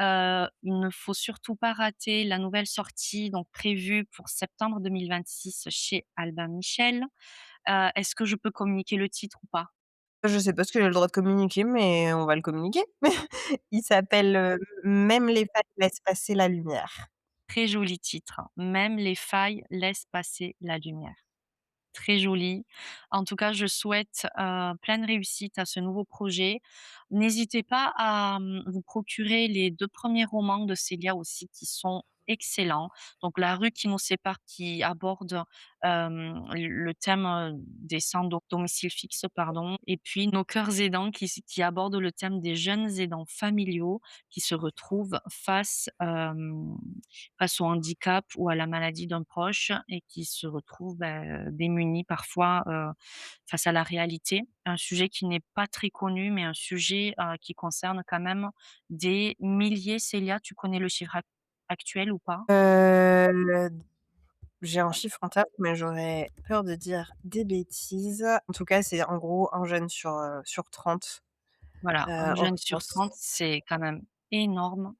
Il ne faut surtout pas rater la nouvelle sortie donc prévue pour septembre 2026 chez Albin Michel. Est-ce que je peux communiquer le titre ou pas? Je sais pas ce que j'ai le droit de communiquer, mais on va le communiquer. Il s'appelle, «Même les failles laissent passer la lumière». Très joli titre, hein. «Même les failles laissent passer la lumière». Très joli. En tout cas, je souhaite, pleine réussite à ce nouveau projet. N'hésitez pas à, vous procurer les 2 premiers romans de Célia aussi qui sont excellents. Donc La rue qui nous sépare qui aborde, le thème, des sans domicile fixe, pardon, et puis Nos cœurs aidants qui aborde le thème des jeunes aidants familiaux qui se retrouvent face au handicap ou à la maladie d'un proche et qui se retrouvent, démunis parfois, face à la réalité. Un sujet qui n'est pas très connu, mais un sujet, qui concerne quand même des milliers. Célia, tu connais le chiffre actuel ou pas? Heu, j'ai un chiffre en tête, mais j'aurais peur de dire des bêtises. En tout cas, c'est en gros un jeune sur 30, Voilà, un en jeune sur France. 30, c'est quand même énorme.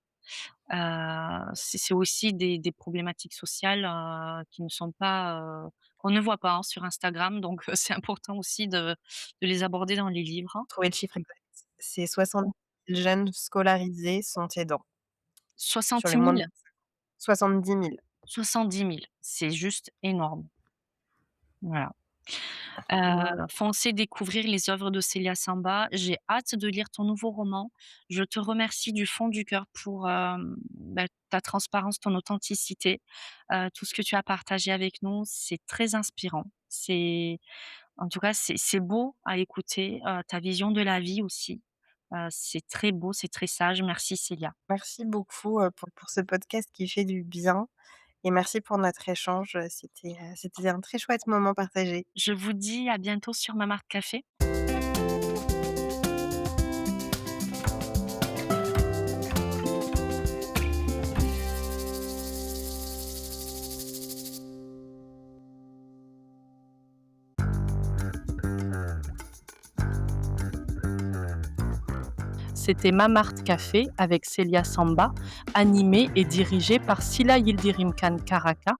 C'est aussi des problématiques sociales, qui ne sont pas, qu'on ne voit pas, hein, sur Instagram, donc c'est important aussi de les aborder dans les livres. Trouver le chiffre exact. C'est 70 000 jeunes scolarisés sont aidants sur les 60 moins de 000? 70 000. 70 000, c'est juste énorme. Voilà. Voilà. Foncez découvrir les œuvres de Célia Samba. J'ai hâte de lire ton nouveau roman. Je te remercie du fond du cœur pour, ta transparence, ton authenticité. Tout ce que tu as partagé avec nous, c'est très inspirant. En tout cas, c'est beau à écouter, ta vision de la vie aussi. C'est très beau, c'est très sage. Merci Célia. Merci beaucoup, pour ce podcast qui fait du bien et merci pour notre échange, c'était un très chouette moment partagé. Je vous dis à bientôt sur Ma Marque Café. C'était Mamart Café avec Célia Samba, animé et dirigé par Sila Yildirim Khan Karaka.